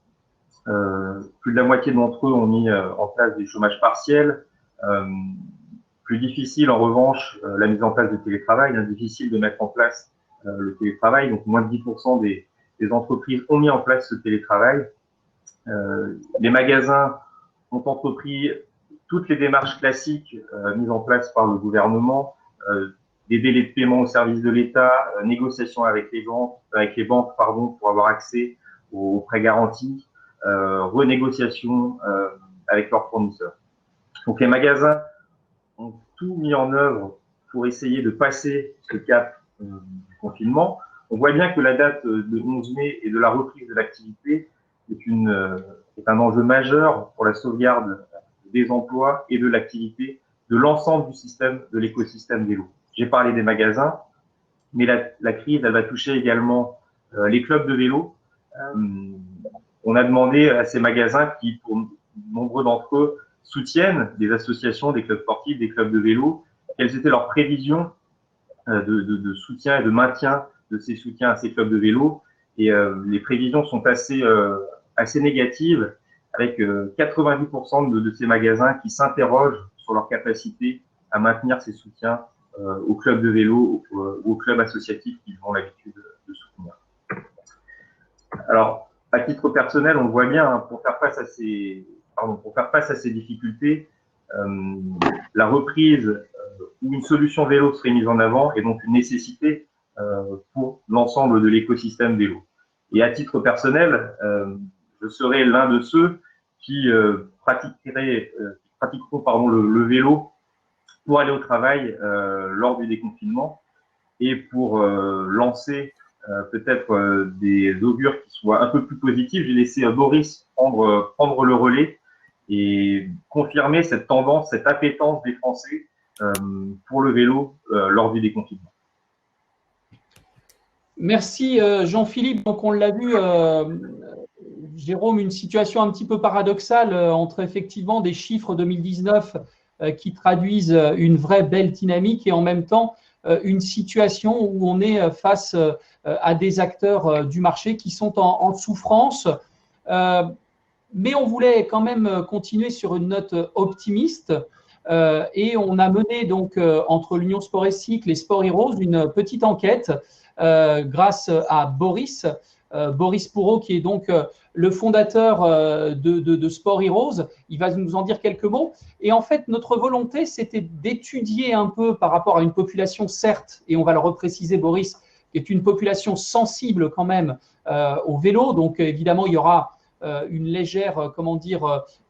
Plus de la moitié d'entre eux ont mis en place des chômages partiels. Plus difficile, en revanche, la mise en place du télétravail. Difficile de mettre en place le télétravail. Donc, moins de 10% des entreprises ont mis en place ce télétravail. Les magasins ont entrepris toutes les démarches classiques mises en place par le gouvernement, des délais de paiement au service de l'État, négociations avec les banques, pour avoir accès aux prêts garantis, renégociation avec leurs fournisseurs. Donc les magasins ont tout mis en œuvre pour essayer de passer ce cap du confinement. On voit bien que la date de 11 mai et de la reprise de l'activité est un enjeu majeur pour la sauvegarde des emplois et de l'activité de l'ensemble du système, de l'écosystème vélo. J'ai parlé des magasins, mais la crise, elle va toucher également les clubs de vélo. On a demandé à ces magasins qui, pour nombreux d'entre eux, soutiennent des associations, des clubs sportifs, des clubs de vélo, quelles étaient leurs prévisions de soutien et de maintien de ces soutiens à ces clubs de vélo. Et les prévisions sont assez négatives, avec 90% de ces magasins qui s'interrogent sur leur capacité à maintenir ces soutiens aux clubs de vélo ou aux clubs associatifs qu'ils ont l'habitude de soutenir. Alors, à titre personnel, on le voit bien, pour faire face à ces difficultés, la reprise ou une solution vélo serait mise en avant et donc une nécessité pour l'ensemble de l'écosystème vélo. Et à titre personnel, je serai l'un de ceux qui pratiqueront le vélo pour aller au travail lors du déconfinement et pour lancer peut-être des augures qui soient un peu plus positives. J'ai laissé Boris prendre le relais et confirmer cette tendance, cette appétence des Français pour le vélo lors du déconfinement. Merci Jean-Philippe. Donc on l'a vu, Jérôme, une situation un petit peu paradoxale entre effectivement des chiffres 2019 qui traduisent une vraie belle dynamique et en même temps une situation où on est face à des acteurs du marché qui sont en souffrance. Mais on voulait quand même continuer sur une note optimiste et on a mené donc entre l'Union Sport et Cycle et Sport Heroes une petite enquête grâce à Boris Pourreau qui est donc le fondateur de Sport Heroes. Il va nous en dire quelques mots. Et en fait, notre volonté, c'était d'étudier un peu par rapport à une population, certes, et on va le repréciser, Boris, qui est une population sensible quand même au vélo. Donc, évidemment, il y aura une légère,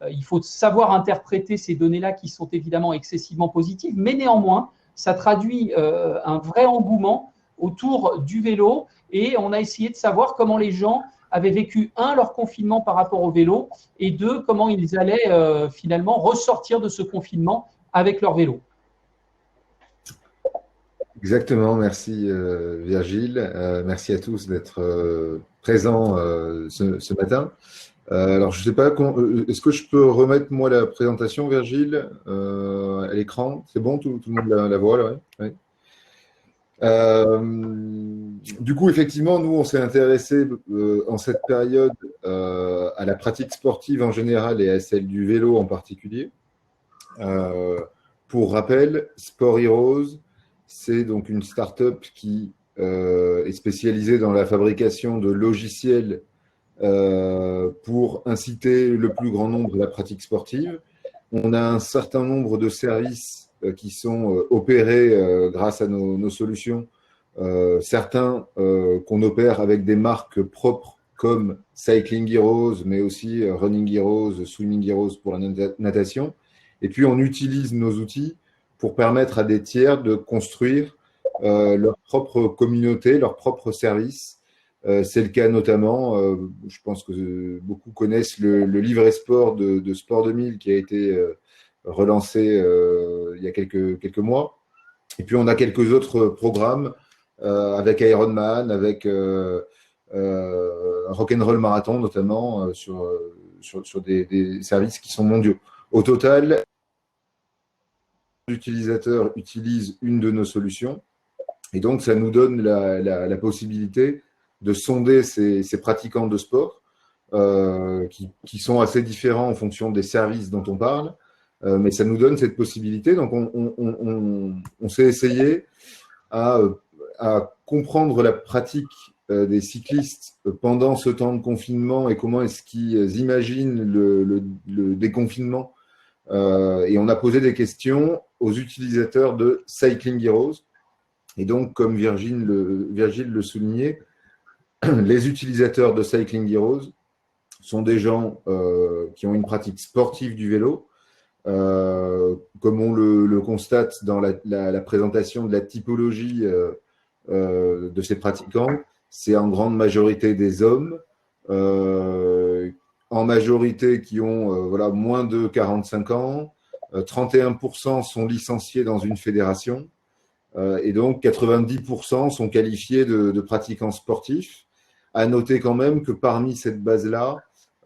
il faut savoir interpréter ces données-là qui sont évidemment excessivement positives. Mais néanmoins, ça traduit un vrai engouement autour du vélo. Et on a essayé de savoir comment les gens avaient vécu, leur confinement par rapport au vélo, et deux, comment ils allaient finalement ressortir de ce confinement avec leur vélo. Exactement, merci Virgile. Merci à tous d'être présents ce matin. Alors, je ne sais pas, est-ce que je peux remettre moi la présentation, Virgile, à l'écran? C'est bon, tout le monde la voit là, ouais. Du coup, effectivement, nous, on s'est intéressé en cette période à la pratique sportive en général et à celle du vélo en particulier. Pour rappel, Sport Heroes, c'est donc une start-up qui est spécialisée dans la fabrication de logiciels pour inciter le plus grand nombre à la pratique sportive. On a un certain nombre de services qui sont opérés grâce à nos solutions. Certains qu'on opère avec des marques propres comme Cycling Heroes, mais aussi Running Heroes, Swimming Heroes pour la natation. Et puis, on utilise nos outils pour permettre à des tiers de construire leur propre communauté, leur propre service. C'est le cas notamment, je pense que beaucoup connaissent le livret sport de Sport 2000 qui a été relancé il y a quelques mois. Et puis, on a quelques autres programmes avec Ironman, avec Rock'n'Roll Marathon notamment, sur des services qui sont mondiaux. Au total, l'utilisateur utilise une de nos solutions et donc ça nous donne la possibilité de sonder ces pratiquants de sport qui sont assez différents en fonction des services dont on parle, mais ça nous donne cette possibilité. Donc on s'est essayé à comprendre la pratique des cyclistes pendant ce temps de confinement et comment est-ce qu'ils imaginent le déconfinement. Et on a posé des questions aux utilisateurs de Cycling Heroes. Et donc, comme Virgile le soulignait, les utilisateurs de Cycling Heroes sont des gens qui ont une pratique sportive du vélo. Comme on le constate dans la présentation de la typologie de ces pratiquants, c'est en grande majorité des hommes, en majorité qui ont moins de 45 ans, 31% sont licenciés dans une fédération, et donc 90% sont qualifiés de pratiquants sportifs. À noter quand même que parmi cette base-là,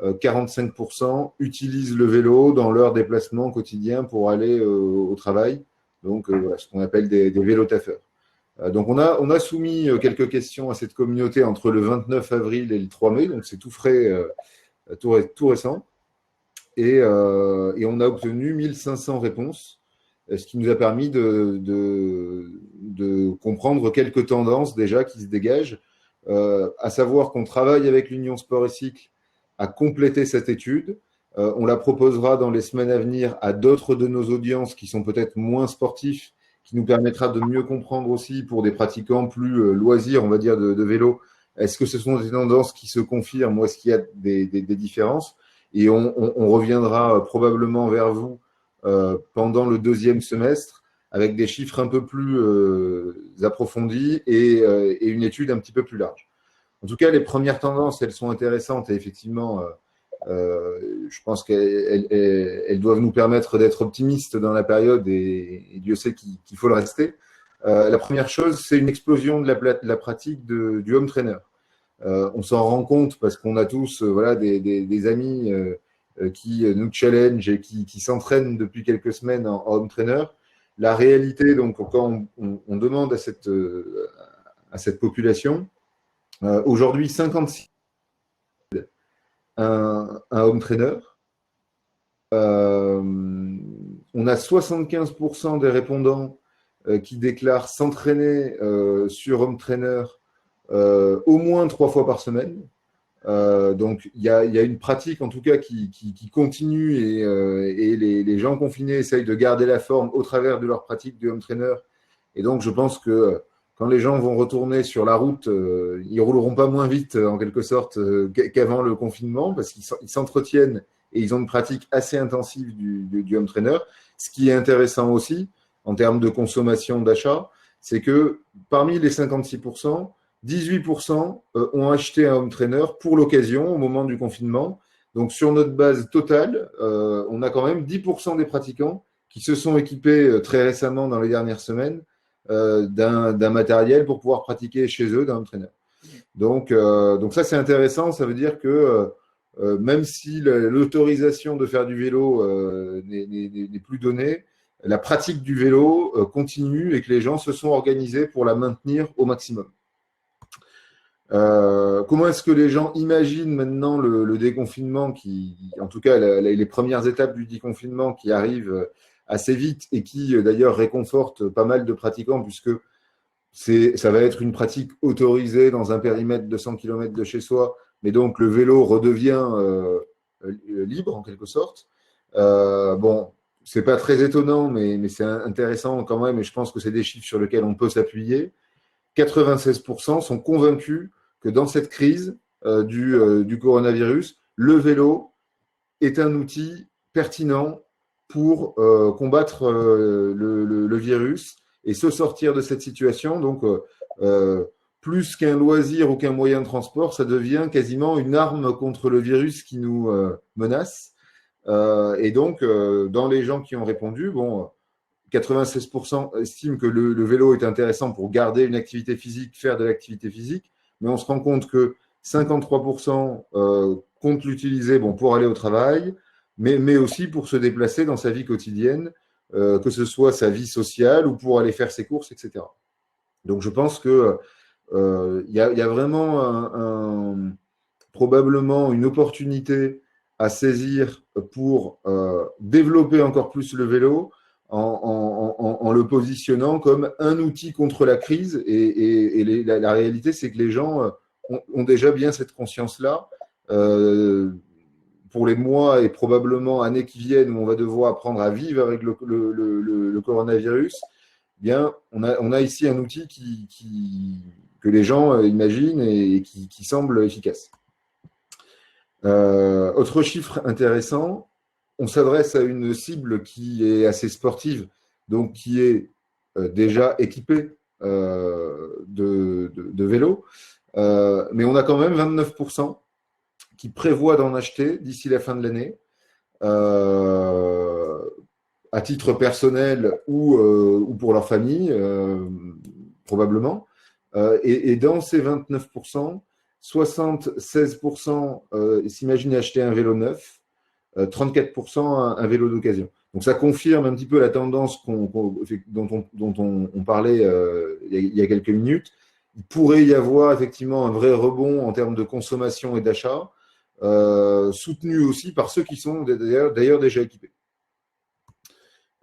45% utilisent le vélo dans leur déplacement quotidien pour aller au travail, donc ce qu'on appelle des vélotaffeurs. Donc on a soumis quelques questions à cette communauté entre le 29 avril et le 3 mai, donc c'est tout frais, tout récent, et on a obtenu 1500 réponses, ce qui nous a permis de comprendre quelques tendances déjà qui se dégagent, à savoir qu'on travaille avec l'Union Sport et Cycle à compléter cette étude. On la proposera dans les semaines à venir à d'autres de nos audiences qui sont peut-être moins sportifs, qui nous permettra de mieux comprendre aussi pour des pratiquants plus loisirs, on va dire, de vélo. Est-ce que ce sont des tendances qui se confirment ou est-ce qu'il y a des différences? Et on reviendra probablement vers vous pendant le deuxième semestre avec des chiffres un peu plus approfondis et une étude un petit peu plus large. En tout cas, les premières tendances, elles sont intéressantes et effectivement, je pense qu'elles doivent nous permettre d'être optimistes dans la période et Dieu sait qu'il faut le rester. La première chose, c'est une explosion de la pratique du home trainer. On s'en rend compte parce qu'on a tous des amis qui nous challenge et qui s'entraînent depuis quelques semaines en home trainer. La réalité, donc, quand on demande à cette population, aujourd'hui, 56 un home trainer. On a 75% des répondants qui déclarent s'entraîner sur home trainer au moins 3 fois par semaine. Donc, il y a une pratique, en tout cas, qui continue et les gens confinés essayent de garder la forme au travers de leur pratique de home trainer. Et donc, je pense que quand les gens vont retourner sur la route, ils rouleront pas moins vite, en quelque sorte, qu'avant le confinement, parce qu'ils s'entretiennent et ils ont une pratique assez intensive du home trainer. Ce qui est intéressant aussi, en termes de consommation, d'achat, c'est que parmi les 56%, 18% ont acheté un home trainer pour l'occasion, au moment du confinement. Donc, sur notre base totale, on a quand même 10% des pratiquants qui se sont équipés très récemment dans les dernières semaines d'un matériel pour pouvoir pratiquer chez eux d'un home trainer. Donc ça, c'est intéressant. Ça veut dire que même si l'autorisation de faire du vélo n'est plus donnée, la pratique du vélo continue et que les gens se sont organisés pour la maintenir au maximum. Comment est-ce que les gens imaginent maintenant le déconfinement en tout cas, les premières étapes du déconfinement qui arrivent assez vite et qui, d'ailleurs, réconfortent pas mal de pratiquants puisque ça va être une pratique autorisée dans un périmètre de 100 km de chez soi, mais donc le vélo redevient libre en quelque sorte. Bon, c'est pas très étonnant, mais c'est intéressant quand même, et je pense que c'est des chiffres sur lesquels on peut s'appuyer. 96% sont convaincus que dans cette crise du coronavirus, le vélo est un outil pertinent pour combattre le virus et se sortir de cette situation. Donc, plus qu'un loisir ou qu'un moyen de transport, ça devient quasiment une arme contre le virus qui nous menace. Et donc, dans les gens qui ont répondu, bon, 96% estiment que le vélo est intéressant pour garder une activité physique, faire de l'activité physique, mais on se rend compte que 53% comptent l'utiliser pour aller au travail, mais aussi pour se déplacer dans sa vie quotidienne, que ce soit sa vie sociale ou pour aller faire ses courses, etc. Donc je pense que y a vraiment probablement une opportunité à saisir pour développer encore plus le vélo en le positionnant comme un outil contre la crise. Et la réalité, c'est que les gens ont déjà bien cette conscience-là. Pour les mois et probablement années qui viennent où on va devoir apprendre à vivre avec le coronavirus, bien, on a ici un outil que les gens imaginent et qui semble efficace. Autre chiffre intéressant, on s'adresse à une cible qui est assez sportive, donc qui est déjà équipée de vélos, mais on a quand même 29% qui prévoient d'en acheter d'ici la fin de l'année, à titre personnel ou pour leur famille, probablement. Et dans ces 29%, 76% s'imaginent acheter un vélo neuf, 34% un vélo d'occasion. Donc ça confirme un petit peu la tendance dont on parlait il y a quelques minutes. Il pourrait y avoir effectivement un vrai rebond en termes de consommation et d'achat, soutenu aussi par ceux qui sont d'ailleurs déjà équipés.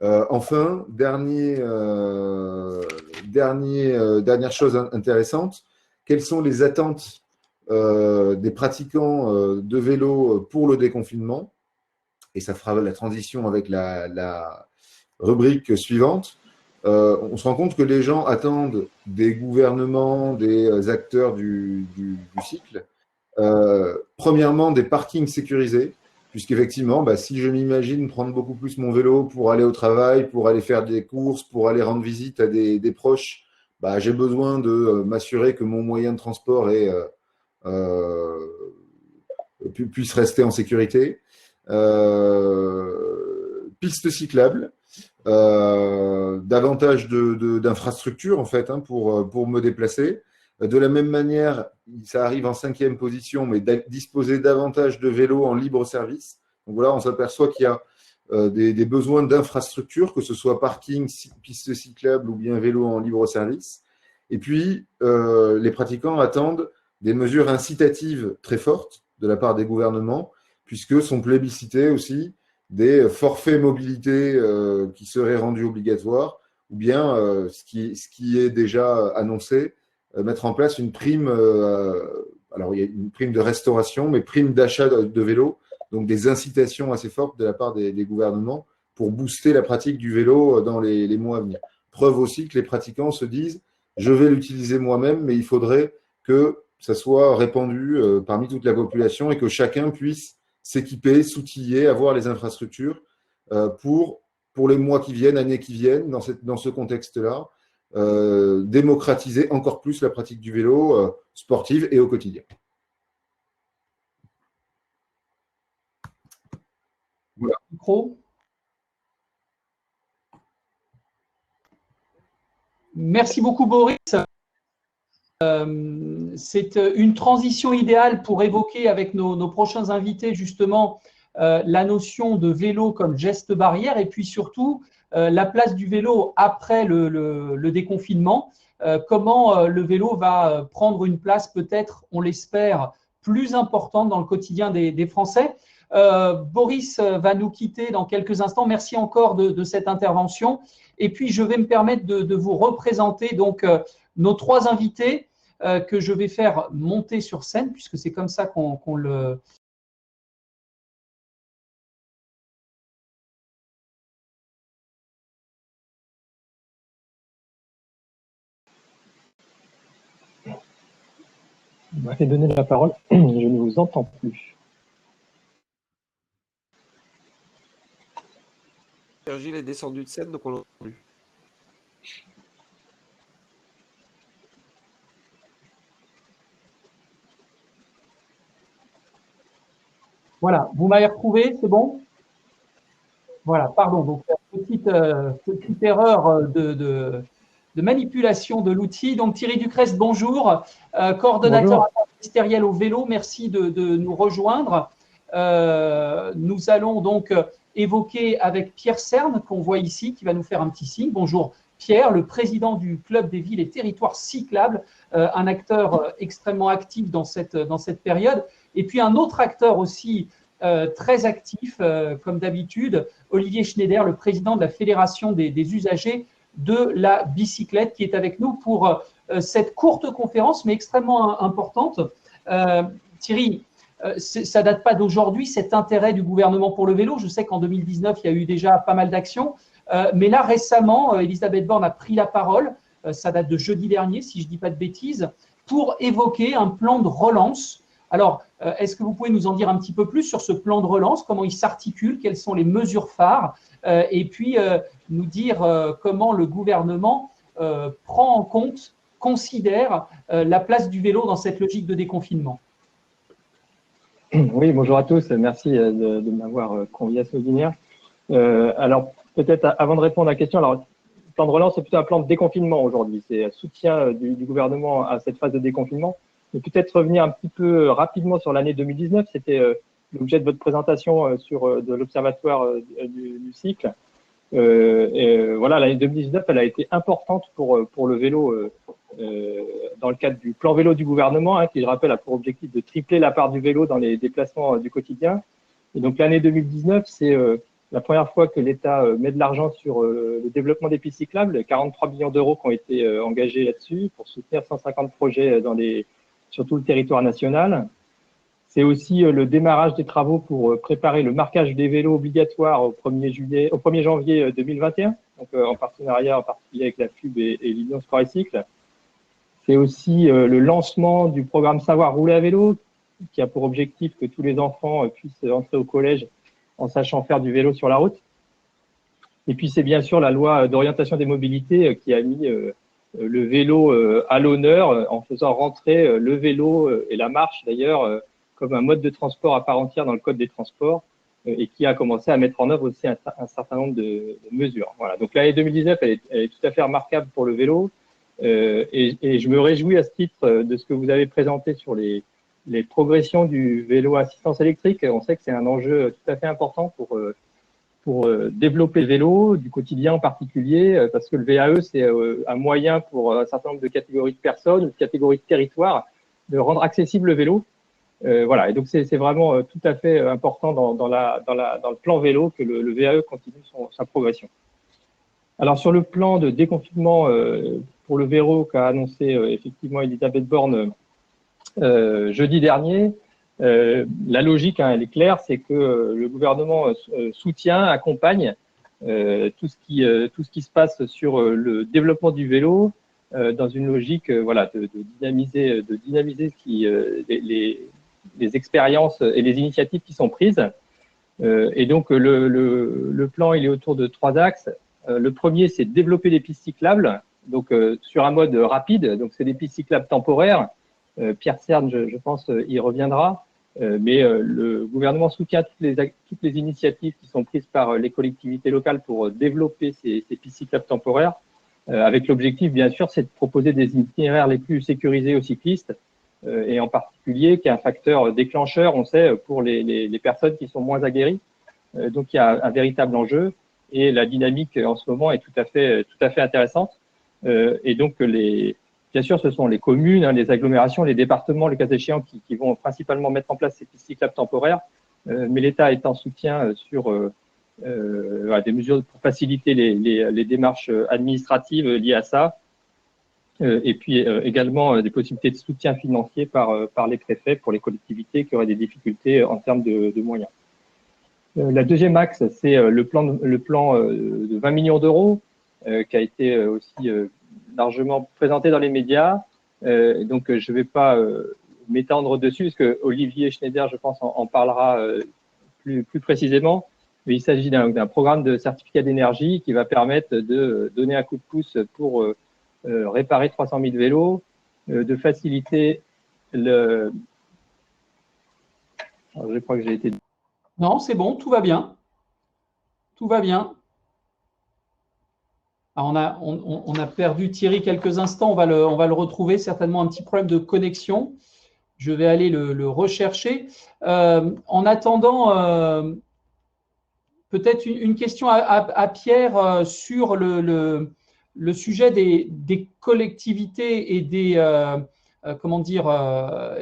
Enfin, dernière chose intéressante, quelles sont les attentes des pratiquants de vélo pour le déconfinement? Et ça fera la transition avec la rubrique suivante. On se rend compte que les gens attendent des gouvernements, des acteurs du cycle, premièrement des parkings sécurisés, puisqu'effectivement, si je m'imagine prendre beaucoup plus mon vélo pour aller au travail, pour aller faire des courses, pour aller rendre visite à des proches, j'ai besoin de m'assurer que mon moyen de transport puisse rester en sécurité. Pistes cyclables, davantage d'infrastructures en fait pour me déplacer. De la même manière, ça arrive en 5e position, mais disposer davantage de vélos en libre service. Donc voilà, on s'aperçoit qu'il y a des besoins d'infrastructures, que ce soit parking, pistes cyclables ou bien vélos en libre service. Et puis, les pratiquants attendent des mesures incitatives très fortes de la part des gouvernements, puisque sont plébiscités aussi des forfaits mobilité qui seraient rendus obligatoires, ou bien ce qui est déjà annoncé, mettre en place une prime, alors il y a une prime de restauration, mais prime d'achat de vélos, donc des incitations assez fortes de la part des gouvernements pour booster la pratique du vélo dans les mois à venir. Preuve aussi que les pratiquants se disent « je vais l'utiliser moi-même, mais il faudrait que ça soit répandu parmi toute la population et que chacun puisse s'équiper, s'outiller, avoir les infrastructures pour les mois qui viennent, années qui viennent, dans ce contexte-là, démocratiser encore plus la pratique du vélo sportive et au quotidien. Voilà. Micro. Merci beaucoup Boris. C'est une transition idéale pour évoquer avec nos prochains invités justement la notion de vélo comme geste barrière et puis surtout la place du vélo après le déconfinement. comment le vélo va prendre une place peut-être, on l'espère, plus importante dans le quotidien des Français. Boris va nous quitter dans quelques instants. Merci encore de cette intervention. Et puis, je vais me permettre de vous représenter donc nos trois invités que je vais faire monter sur scène, puisque c'est comme ça qu'on le… Vous m'avez donné la parole, je ne vous entends plus. Virgile est descendu de scène, donc on l'entend plus. Voilà, vous m'avez retrouvé, c'est bon? Voilà, pardon. Donc, petite erreur de manipulation de l'outil. Donc, Thierry Ducrest, bonjour. Coordonnateur interministériel au vélo, merci de nous rejoindre. Nous allons donc évoquer avec Pierre Cerne, qu'on voit ici, qui va nous faire un petit signe. Bonjour Pierre, le président du Club des villes et territoires cyclables, un acteur extrêmement actif dans cette période. Et puis un autre acteur aussi très actif, comme d'habitude, Olivier Schneider, le président de la Fédération des usagers de la bicyclette, qui est avec nous pour cette courte conférence, mais extrêmement importante. Thierry, ça date pas d'aujourd'hui, cet intérêt du gouvernement pour le vélo. Je sais qu'en 2019, il y a eu déjà pas mal d'actions. Mais là, récemment, Elisabeth Borne a pris la parole, ça date de jeudi dernier, si je ne dis pas de bêtises, pour évoquer un plan de relance. Alors, est-ce que vous pouvez nous en dire un petit peu plus sur ce plan de relance, comment il s'articule, quelles sont les mesures phares, et puis nous dire comment le gouvernement prend en compte, considère la place du vélo dans cette logique de déconfinement? Oui, bonjour à tous, merci de m'avoir convié à ce webinaire. Alors, peut-être avant de répondre à la question, alors, le plan de relance, c'est plutôt un plan de déconfinement aujourd'hui. C'est un soutien du gouvernement à cette phase de déconfinement. Mais peut-être revenir un petit peu rapidement sur l'année 2019, c'était l'objet de votre présentation de l'Observatoire du cycle. Voilà, l'année 2019, elle a été importante pour le vélo dans le cadre du plan vélo du gouvernement, qui, je rappelle, a pour objectif de tripler la part du vélo dans les déplacements du quotidien. Et donc l'année 2019, c'est la première fois que l'État met de l'argent sur le développement des pistes cyclables, 43 millions d'euros qui ont été engagés là-dessus pour soutenir 150 projets sur tout le territoire national. C'est aussi le démarrage des travaux pour préparer le marquage des vélos obligatoire au 1er janvier 2021, donc en partenariat en particulier avec la FUB et l'Union Sport et Cycle. C'est aussi le lancement du programme Savoir rouler à vélo, qui a pour objectif que tous les enfants puissent entrer au collège en sachant faire du vélo sur la route. Et puis c'est bien sûr la loi d'orientation des mobilités qui a mis le vélo à l'honneur en faisant rentrer le vélo et la marche d'ailleurs comme un mode de transport à part entière dans le code des transports et qui a commencé à mettre en œuvre aussi un certain nombre de mesures. Voilà. Donc l'année 2019, elle est tout à fait remarquable pour le vélo et je me réjouis à ce titre de ce que vous avez présenté sur les progressions du vélo à assistance électrique. On sait que c'est un enjeu tout à fait important pour développer le vélo, du quotidien en particulier, parce que le VAE, c'est un moyen pour un certain nombre de catégories de personnes, de catégories de territoires, de rendre accessible le vélo. Voilà, et donc c'est vraiment tout à fait important dans le plan vélo que le VAE continue sa progression. Alors sur le plan de déconfinement pour le vélo qu'a annoncé effectivement Elisabeth Borne jeudi dernier, la logique, elle est claire, c'est que le gouvernement soutient, accompagne tout ce qui se passe sur le développement du vélo dans une logique voilà, de dynamiser les expériences et les initiatives qui sont prises. Et donc le plan, il est autour de 3 axes. Le premier, c'est développer les pistes cyclables, donc sur un mode rapide. Donc c'est des pistes cyclables temporaires. Pierre Cerne, je pense, y reviendra. Mais le gouvernement soutient toutes les initiatives qui sont prises par les collectivités locales pour développer ces pistes cyclables temporaires, avec l'objectif, bien sûr, c'est de proposer des itinéraires les plus sécurisés aux cyclistes, et en particulier qui est un facteur déclencheur, on sait, pour les personnes qui sont moins aguerries. Donc il y a un véritable enjeu et la dynamique en ce moment est tout à fait intéressante. Et donc, bien sûr, ce sont les communes, les agglomérations, les départements, le cas échéant, qui vont principalement mettre en place ces pistes cyclables temporaires. Mais l'État est en soutien sur des mesures pour faciliter les démarches administratives liées à ça. Et puis également des possibilités de soutien financier par les préfets pour les collectivités qui auraient des difficultés en termes de moyens. La deuxième axe, c'est le plan de 20 millions d'euros qui a été aussi largement présenté dans les médias. Donc, je ne vais pas m'étendre dessus, parce que Olivier Schneider, je pense, en parlera plus précisément. Mais il s'agit d'un programme de certificat d'énergie qui va permettre de donner un coup de pouce pour réparer 300 000 vélos, de faciliter le… Alors, je crois que j'ai été… Non, c'est bon, tout va bien. Tout va bien. Alors on a perdu Thierry quelques instants, on va le retrouver, certainement un petit problème de connexion. Je vais aller le rechercher. En attendant, peut-être une question à Pierre sur le sujet des collectivités et des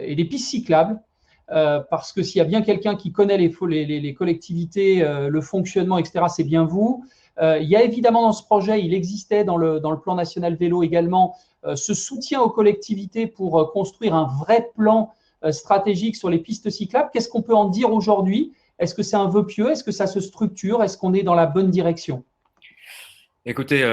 et des pistes cyclables. Parce que s'il y a bien quelqu'un qui connaît les collectivités, le fonctionnement, etc., c'est bien vous. Il y a évidemment dans ce projet, il existait dans le plan national vélo également, ce soutien aux collectivités pour construire un vrai plan stratégique sur les pistes cyclables. Qu'est-ce qu'on peut en dire aujourd'hui? Est-ce que c'est un vœu pieux? Est-ce que ça se structure? Est-ce qu'on est dans la bonne direction? Écoutez,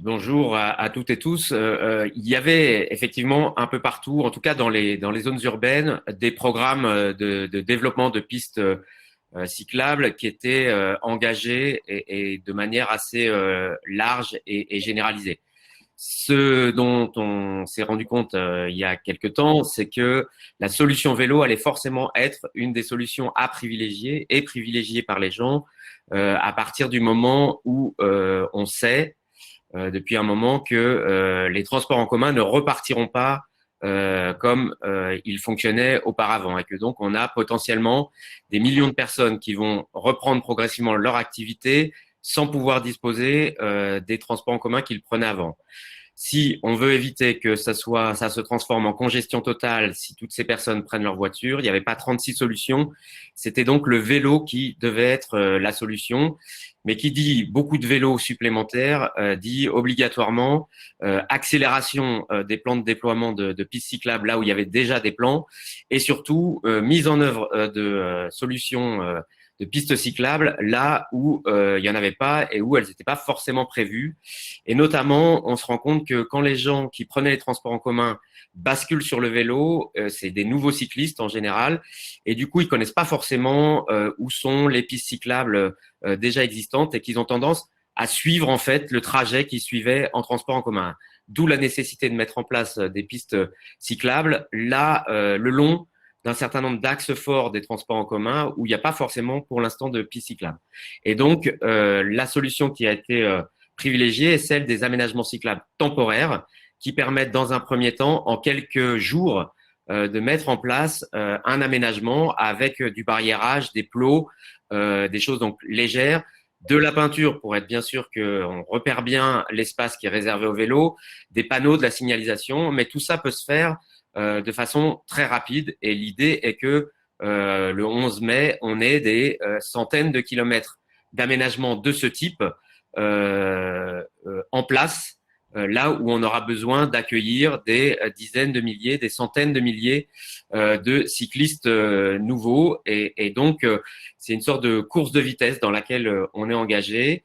bonjour à toutes et tous. Il y avait effectivement un peu partout, en tout cas dans les zones urbaines, des programmes de développement de pistes cyclables qui étaient engagés et de manière assez large et généralisée. Ce dont on s'est rendu compte il y a quelque temps, c'est que la solution vélo allait forcément être une des solutions à privilégier et privilégiée par les gens à partir du moment où on sait depuis un moment que les transports en commun ne repartiront pas comme ils fonctionnaient auparavant et que donc on a potentiellement des millions de personnes qui vont reprendre progressivement leur activité sans pouvoir disposer des transports en commun qu'ils prenaient avant. Si on veut éviter que ça se transforme en congestion totale, si toutes ces personnes prennent leur voiture, il n'y avait pas 36 solutions. C'était donc le vélo qui devait être la solution. Mais qui dit beaucoup de vélos supplémentaires, dit obligatoirement accélération des plans de déploiement de pistes cyclables là où il y avait déjà des plans et surtout mise en œuvre de solutions de pistes cyclables là où il n'y en avait pas et où elles n'étaient pas forcément prévues. Et notamment, on se rend compte que quand les gens qui prenaient les transports en commun basculent sur le vélo, c'est des nouveaux cyclistes en général, et du coup, ils connaissent pas forcément où sont les pistes cyclables déjà existantes et qu'ils ont tendance à suivre en fait le trajet qu'ils suivaient en transport en commun. D'où la nécessité de mettre en place des pistes cyclables là le long d'un certain nombre d'axes forts des transports en commun où il n'y a pas forcément pour l'instant de pistes cyclables. Et donc, la solution qui a été privilégiée est celle des aménagements cyclables temporaires qui permettent dans un premier temps, en quelques jours, de mettre en place un aménagement avec du barriérage, des plots, des choses donc légères, de la peinture pour être bien sûr qu'on repère bien l'espace qui est réservé au vélo, des panneaux, de la signalisation, mais tout ça peut se faire de façon très rapide. Et l'idée est que le 11 mai, on ait des centaines de kilomètres d'aménagement de ce type en place, là où on aura besoin d'accueillir des dizaines de milliers, des centaines de milliers de cyclistes nouveaux. Et donc, c'est une sorte de course de vitesse dans laquelle on est engagé.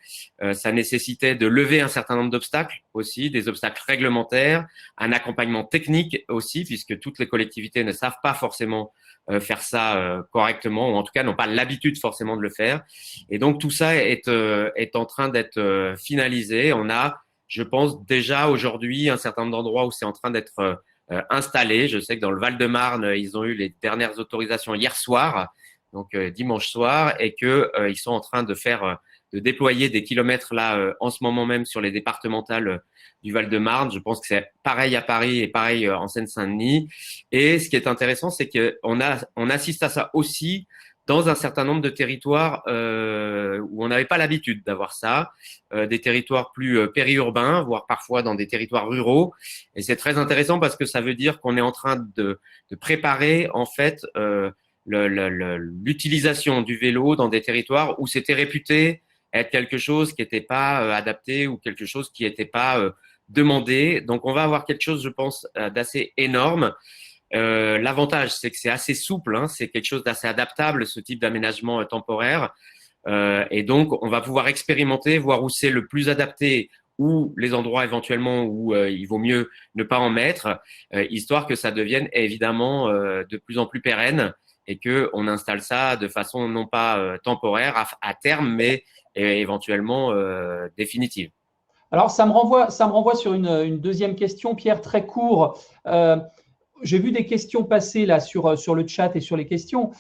Ça nécessitait de lever un certain nombre d'obstacles aussi, des obstacles réglementaires, un accompagnement technique aussi, puisque toutes les collectivités ne savent pas forcément faire ça correctement, ou en tout cas n'ont pas l'habitude forcément de le faire. Et donc, tout ça est en train d'être finalisé. On a, je pense, déjà aujourd'hui un certain nombre d'endroits où c'est en train d'être installé. Je sais que dans le Val-de-Marne, ils ont eu les dernières autorisations hier soir, donc dimanche soir, et que ils sont en train de déployer des kilomètres là en ce moment même sur les départementales du Val-de-Marne. Je pense que c'est pareil à Paris et pareil en Seine-Saint-Denis. Et ce qui est intéressant, c'est que on assiste à ça aussi dans un certain nombre de territoires où on n'avait pas l'habitude d'avoir ça, des territoires plus périurbains, voire parfois dans des territoires ruraux. Et c'est très intéressant parce que ça veut dire qu'on est en train de préparer en fait l'utilisation du vélo dans des territoires où c'était réputé être quelque chose qui n'était pas adapté ou quelque chose qui n'était pas demandé. Donc, on va avoir quelque chose, je pense, d'assez énorme. L'avantage, c'est que c'est assez souple, hein, c'est quelque chose d'assez adaptable, ce type d'aménagement temporaire. Et donc, on va pouvoir expérimenter, voir où c'est le plus adapté, ou les endroits éventuellement où il vaut mieux ne pas en mettre, histoire que ça devienne évidemment de plus en plus pérenne et que on installe ça de façon non pas temporaire à terme, mais éventuellement définitive. Alors, ça me renvoie sur une deuxième question, Pierre, très court. J'ai vu des questions passer là sur le chat et sur les questions.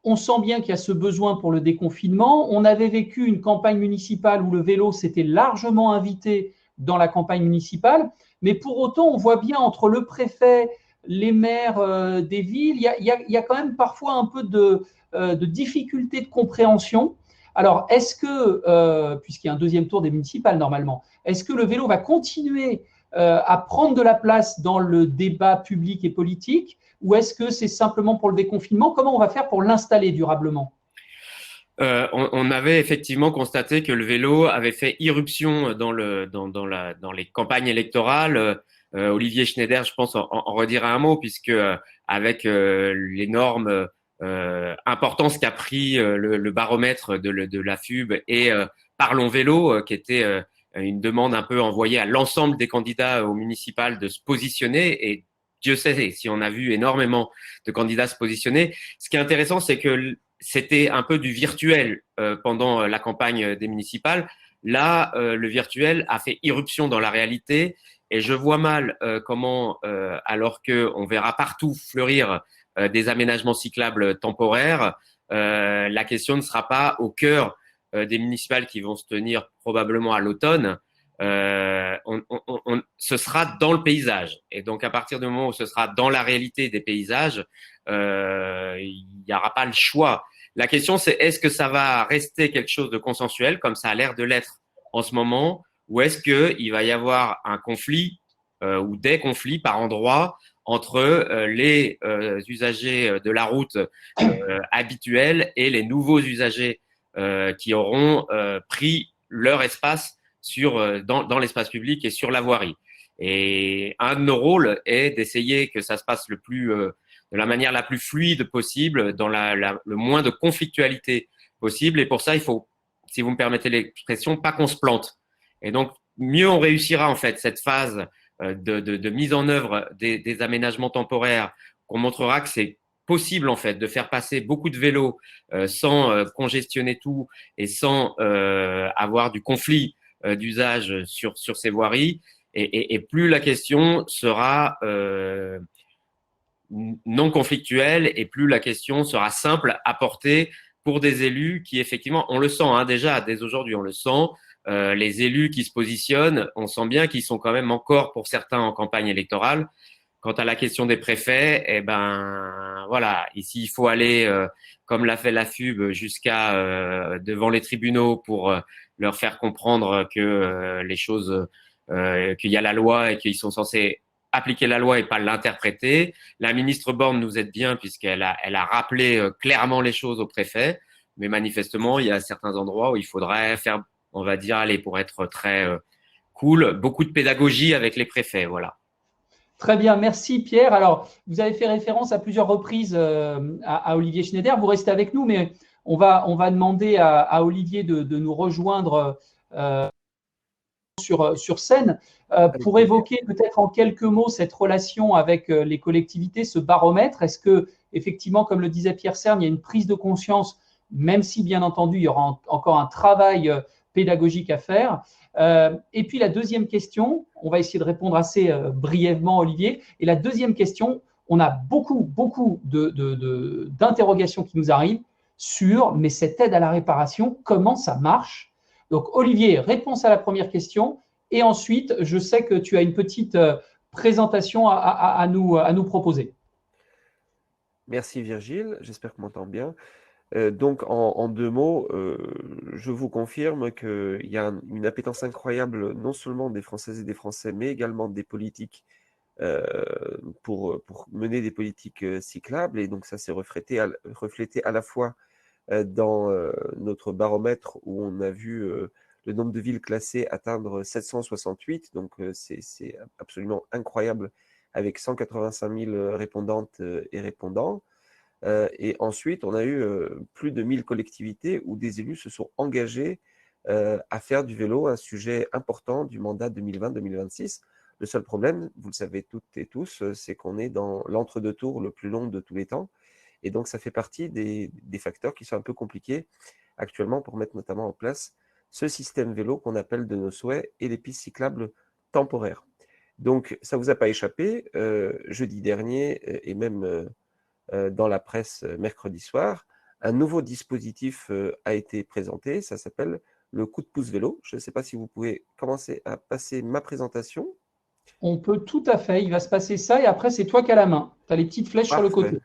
On sent bien qu'il y a ce besoin pour le déconfinement. On avait vécu une campagne municipale où le vélo s'était largement invité dans la campagne municipale, mais pour autant, on voit bien entre le préfet, les maires des villes, il y a quand même parfois un peu de difficulté de compréhension. Alors, est-ce que, puisqu'il y a un deuxième tour des municipales normalement, est-ce que le vélo va continuer à prendre de la place dans le débat public et politique, ou est-ce que c'est simplement pour le déconfinement? Comment on va faire pour l'installer durablement? On avait effectivement constaté que le vélo avait fait irruption dans les campagnes électorales. Olivier Schneider, je pense, en redira un mot, puisque avec l'énorme importance qu'a pris le baromètre de la FUB et Parlons Vélo, qui était une demande un peu envoyée à l'ensemble des candidats au municipal de se positionner. Et Dieu sait si on a vu énormément de candidats se positionner. Ce qui est intéressant, c'est que c'était un peu du virtuel pendant la campagne des municipales. Là, le virtuel a fait irruption dans la réalité. Et je vois mal comment, alors qu'on verra partout fleurir des aménagements cyclables temporaires, la question ne sera pas au cœur des municipales qui vont se tenir probablement à l'automne. Ce sera dans le paysage. Et donc, à partir du moment où ce sera dans la réalité des paysages, il n'y aura pas le choix. La question, c'est est-ce que ça va rester quelque chose de consensuel, comme ça a l'air de l'être en ce moment, ou est-ce qu'il va y avoir un conflit ou des conflits par endroits entre les usagers de la route habituels et les nouveaux usagers qui auront pris leur espace dans l'espace public et sur la voirie. Et un de nos rôles est d'essayer que ça se passe de la manière la plus fluide possible, dans le moins de conflictualité possible. Et pour ça, il faut, si vous me permettez l'expression, pas qu'on se plante. Et donc, mieux on réussira en fait cette phase de mise en œuvre des aménagements temporaires, qu'on montrera que c'est possible en fait de faire passer beaucoup de vélos sans congestionner tout et sans avoir du conflit d'usage sur ces voiries. Et plus la question sera non conflictuelle et plus la question sera simple à porter pour des élus qui effectivement, on le sent hein, déjà dès aujourd'hui, on le sent. Les élus qui se positionnent, on sent bien qu'ils sont quand même encore pour certains en campagne électorale. Quant à la question des préfets, eh ben voilà, ici il faut aller comme l'a fait la FUB jusqu'à devant les tribunaux pour leur faire comprendre que les choses, qu'il y a la loi et qu'ils sont censés appliquer la loi et pas l'interpréter. La ministre Borne nous aide bien puisqu'elle a rappelé clairement les choses aux préfets, mais manifestement il y a certains endroits où il faudrait faire, on va dire, allez, pour être très cool, beaucoup de pédagogie avec les préfets, voilà. Très bien, merci Pierre. Alors, vous avez fait référence à plusieurs reprises à Olivier Schneider. Vous restez avec nous, mais on va demander à Olivier de nous rejoindre sur scène pour évoquer peut-être en quelques mots cette relation avec les collectivités, ce baromètre. Est-ce que, effectivement, comme le disait Pierre Cerne, il y a une prise de conscience, même si, bien entendu, il y aura encore un travail pédagogique à faire. Et puis la deuxième question, on va essayer de répondre assez brièvement, Olivier. Et la deuxième question, on a beaucoup d'interrogations qui nous arrivent sur, mais cette aide à la réparation, comment ça marche? Donc Olivier, réponse à la première question. Et ensuite, je sais que tu as une petite présentation à nous proposer. Merci Virgile, j'espère qu'on m'entend bien. Donc, en deux mots, je vous confirme qu'il y a une appétence incroyable, non seulement des Françaises et des Français, mais également des politiques pour mener des politiques cyclables. Et donc, ça s'est reflété à la fois dans notre baromètre où on a vu le nombre de villes classées atteindre 768. Donc, c'est absolument incroyable avec 185 000 répondantes et répondants. Et ensuite, on a eu plus de 1000 collectivités où des élus se sont engagés à faire du vélo un sujet important du mandat 2020-2026. Le seul problème, vous le savez toutes et tous, c'est qu'on est dans l'entre-deux tours le plus long de tous les temps. Et donc, ça fait partie des facteurs qui sont un peu compliqués actuellement pour mettre notamment en place ce système vélo qu'on appelle de nos souhaits et les pistes cyclables temporaires. Donc, ça ne vous a pas échappé, jeudi dernier et même dans la presse mercredi soir, un nouveau dispositif a été présenté, ça s'appelle le coup de pouce vélo. Je ne sais pas si vous pouvez commencer à passer ma présentation. On peut tout à fait, il va se passer ça et après c'est toi qui as la main. Tu as les petites flèches sur le côté.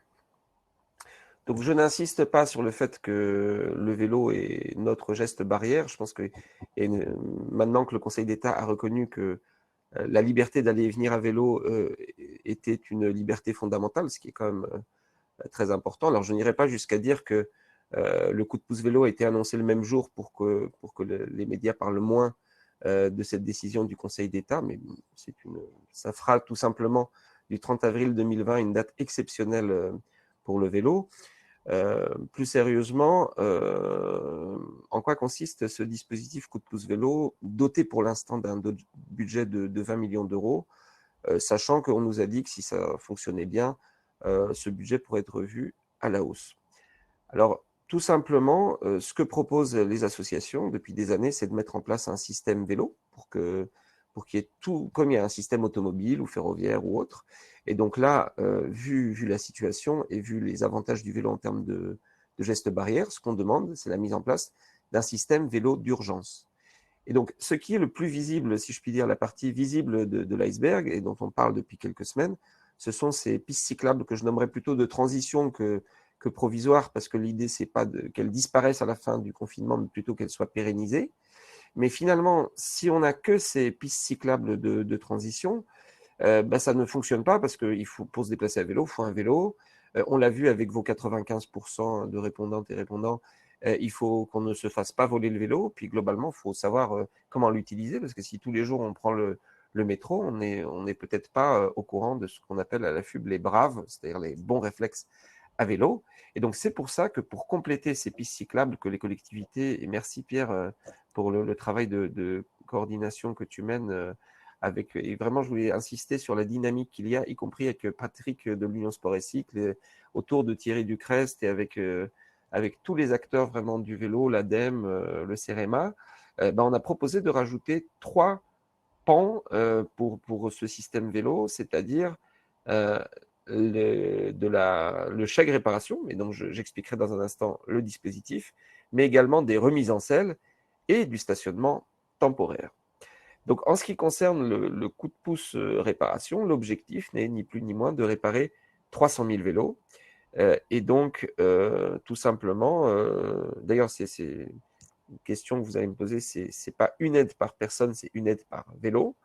Donc je n'insiste pas sur le fait que le vélo est notre geste barrière. Je pense que maintenant que le Conseil d'État a reconnu que la liberté d'aller et venir à vélo était une liberté fondamentale, ce qui est quand même très important. Alors, je n'irai pas jusqu'à dire que le coup de pouce vélo a été annoncé le même jour pour que les médias parlent moins de cette décision du Conseil d'État, mais ça fera tout simplement du 30 avril 2020 une date exceptionnelle pour le vélo. Plus sérieusement, en quoi consiste ce dispositif coup de pouce vélo, doté pour l'instant d'un budget de 20 millions d'euros, sachant qu'on nous a dit que si ça fonctionnait bien, ce budget pourrait être revu à la hausse. Alors, tout simplement, ce que proposent les associations depuis des années, c'est de mettre en place un système vélo pour qu'il y ait tout, comme il y a un système automobile ou ferroviaire ou autre. Et donc là, vu la situation et vu les avantages du vélo en termes de gestes barrières, ce qu'on demande, c'est la mise en place d'un système vélo d'urgence. Et donc, ce qui est le plus visible, si je puis dire, la partie visible de l'iceberg, et dont on parle depuis quelques semaines, ce sont ces pistes cyclables que je nommerais plutôt de transition que provisoire, parce que l'idée, c'est pas qu'elles disparaissent à la fin du confinement, mais plutôt qu'elles soient pérennisées. Mais finalement, si on n'a que ces pistes cyclables de transition, ça ne fonctionne pas parce qu'il faut, pour se déplacer à vélo, il faut un vélo. On l'a vu avec vos 95% de répondantes et répondants, il faut qu'on ne se fasse pas voler le vélo. Puis globalement, il faut savoir comment l'utiliser parce que si tous les jours on prend le métro, on n'est peut-être pas au courant de ce qu'on appelle à la FUB les braves, c'est-à-dire les bons réflexes à vélo. Et donc, c'est pour ça que pour compléter ces pistes cyclables que les collectivités, et merci Pierre pour le travail de coordination que tu mènes et vraiment, je voulais insister sur la dynamique qu'il y a, y compris avec Patrick de l'Union Sport et Cycle, autour de Thierry Ducrest et avec tous les acteurs vraiment du vélo, l'ADEME, le CEREMA. On a proposé de rajouter 3 pans pour ce système vélo, c'est-à-dire le chèque réparation, et donc j'expliquerai dans un instant le dispositif, mais également des remises en selle et du stationnement temporaire. Donc, en ce qui concerne le coup de pouce réparation, l'objectif n'est ni plus ni moins de réparer 300 000 vélos. Et donc, tout simplement, d'ailleurs, c'est une question que vous allez me poser, c'est pas une aide par personne, c'est une aide par vélo.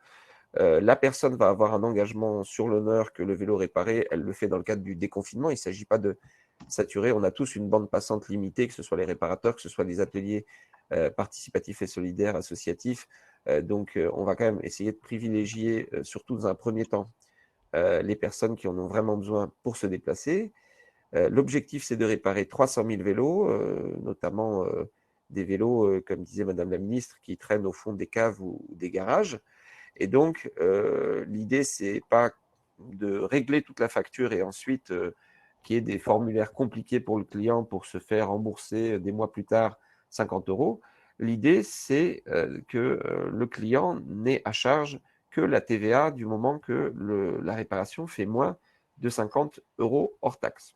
La personne va avoir un engagement sur l'honneur que le vélo réparé, elle le fait dans le cadre du déconfinement. Il ne s'agit pas de saturer. On a tous une bande passante limitée, que ce soit les réparateurs, que ce soit les ateliers participatifs et solidaires, associatifs. Donc, on va quand même essayer de privilégier, surtout dans un premier temps, les personnes qui en ont vraiment besoin pour se déplacer. L'objectif, c'est de réparer 300 000 vélos, notamment des vélos, comme disait Madame la Ministre, qui traînent au fond des caves ou des garages. Et donc, l'idée, c'est pas de régler toute la facture et ensuite qu'il y ait des formulaires compliqués pour le client pour se faire rembourser des mois plus tard 50 €. L'idée, c'est que le client n'ait à charge que la TVA du moment que la réparation fait moins de 50 € hors taxe.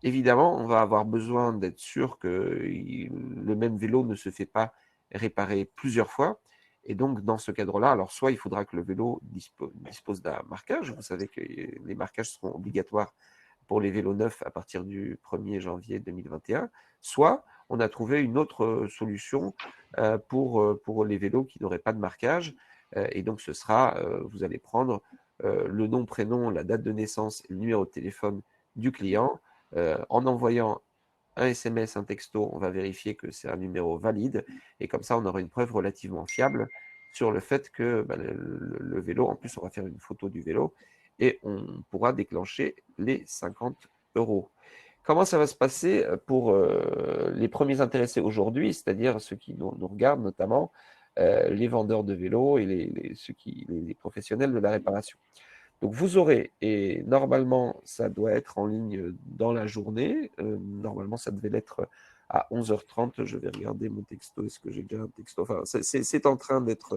Évidemment, on va avoir besoin d'être sûr que le même vélo ne se fait pas réparer plusieurs fois. Et donc, dans ce cadre-là, alors soit il faudra que le vélo dispose d'un marquage. Vous savez que les marquages seront obligatoires pour les vélos neufs à partir du 1er janvier 2021, soit on a trouvé une autre solution pour les vélos qui n'auraient pas de marquage. Et donc, ce sera, vous allez prendre le nom, prénom, la date de naissance et le numéro de téléphone du client. En envoyant un SMS, un texto, on va vérifier que c'est un numéro valide. Et comme ça, on aura une preuve relativement fiable sur le fait que le vélo, en plus, on va faire une photo du vélo et on pourra déclencher les 50 €. Comment ça va se passer pour les premiers intéressés aujourd'hui, c'est-à-dire ceux qui nous regardent, notamment les vendeurs de vélos et les professionnels de la réparation. Donc vous aurez, et normalement ça doit être en ligne dans la journée, normalement ça devait l'être à 11h30, je vais regarder mon texto, est-ce que j'ai déjà un texto, enfin c'est en train d'être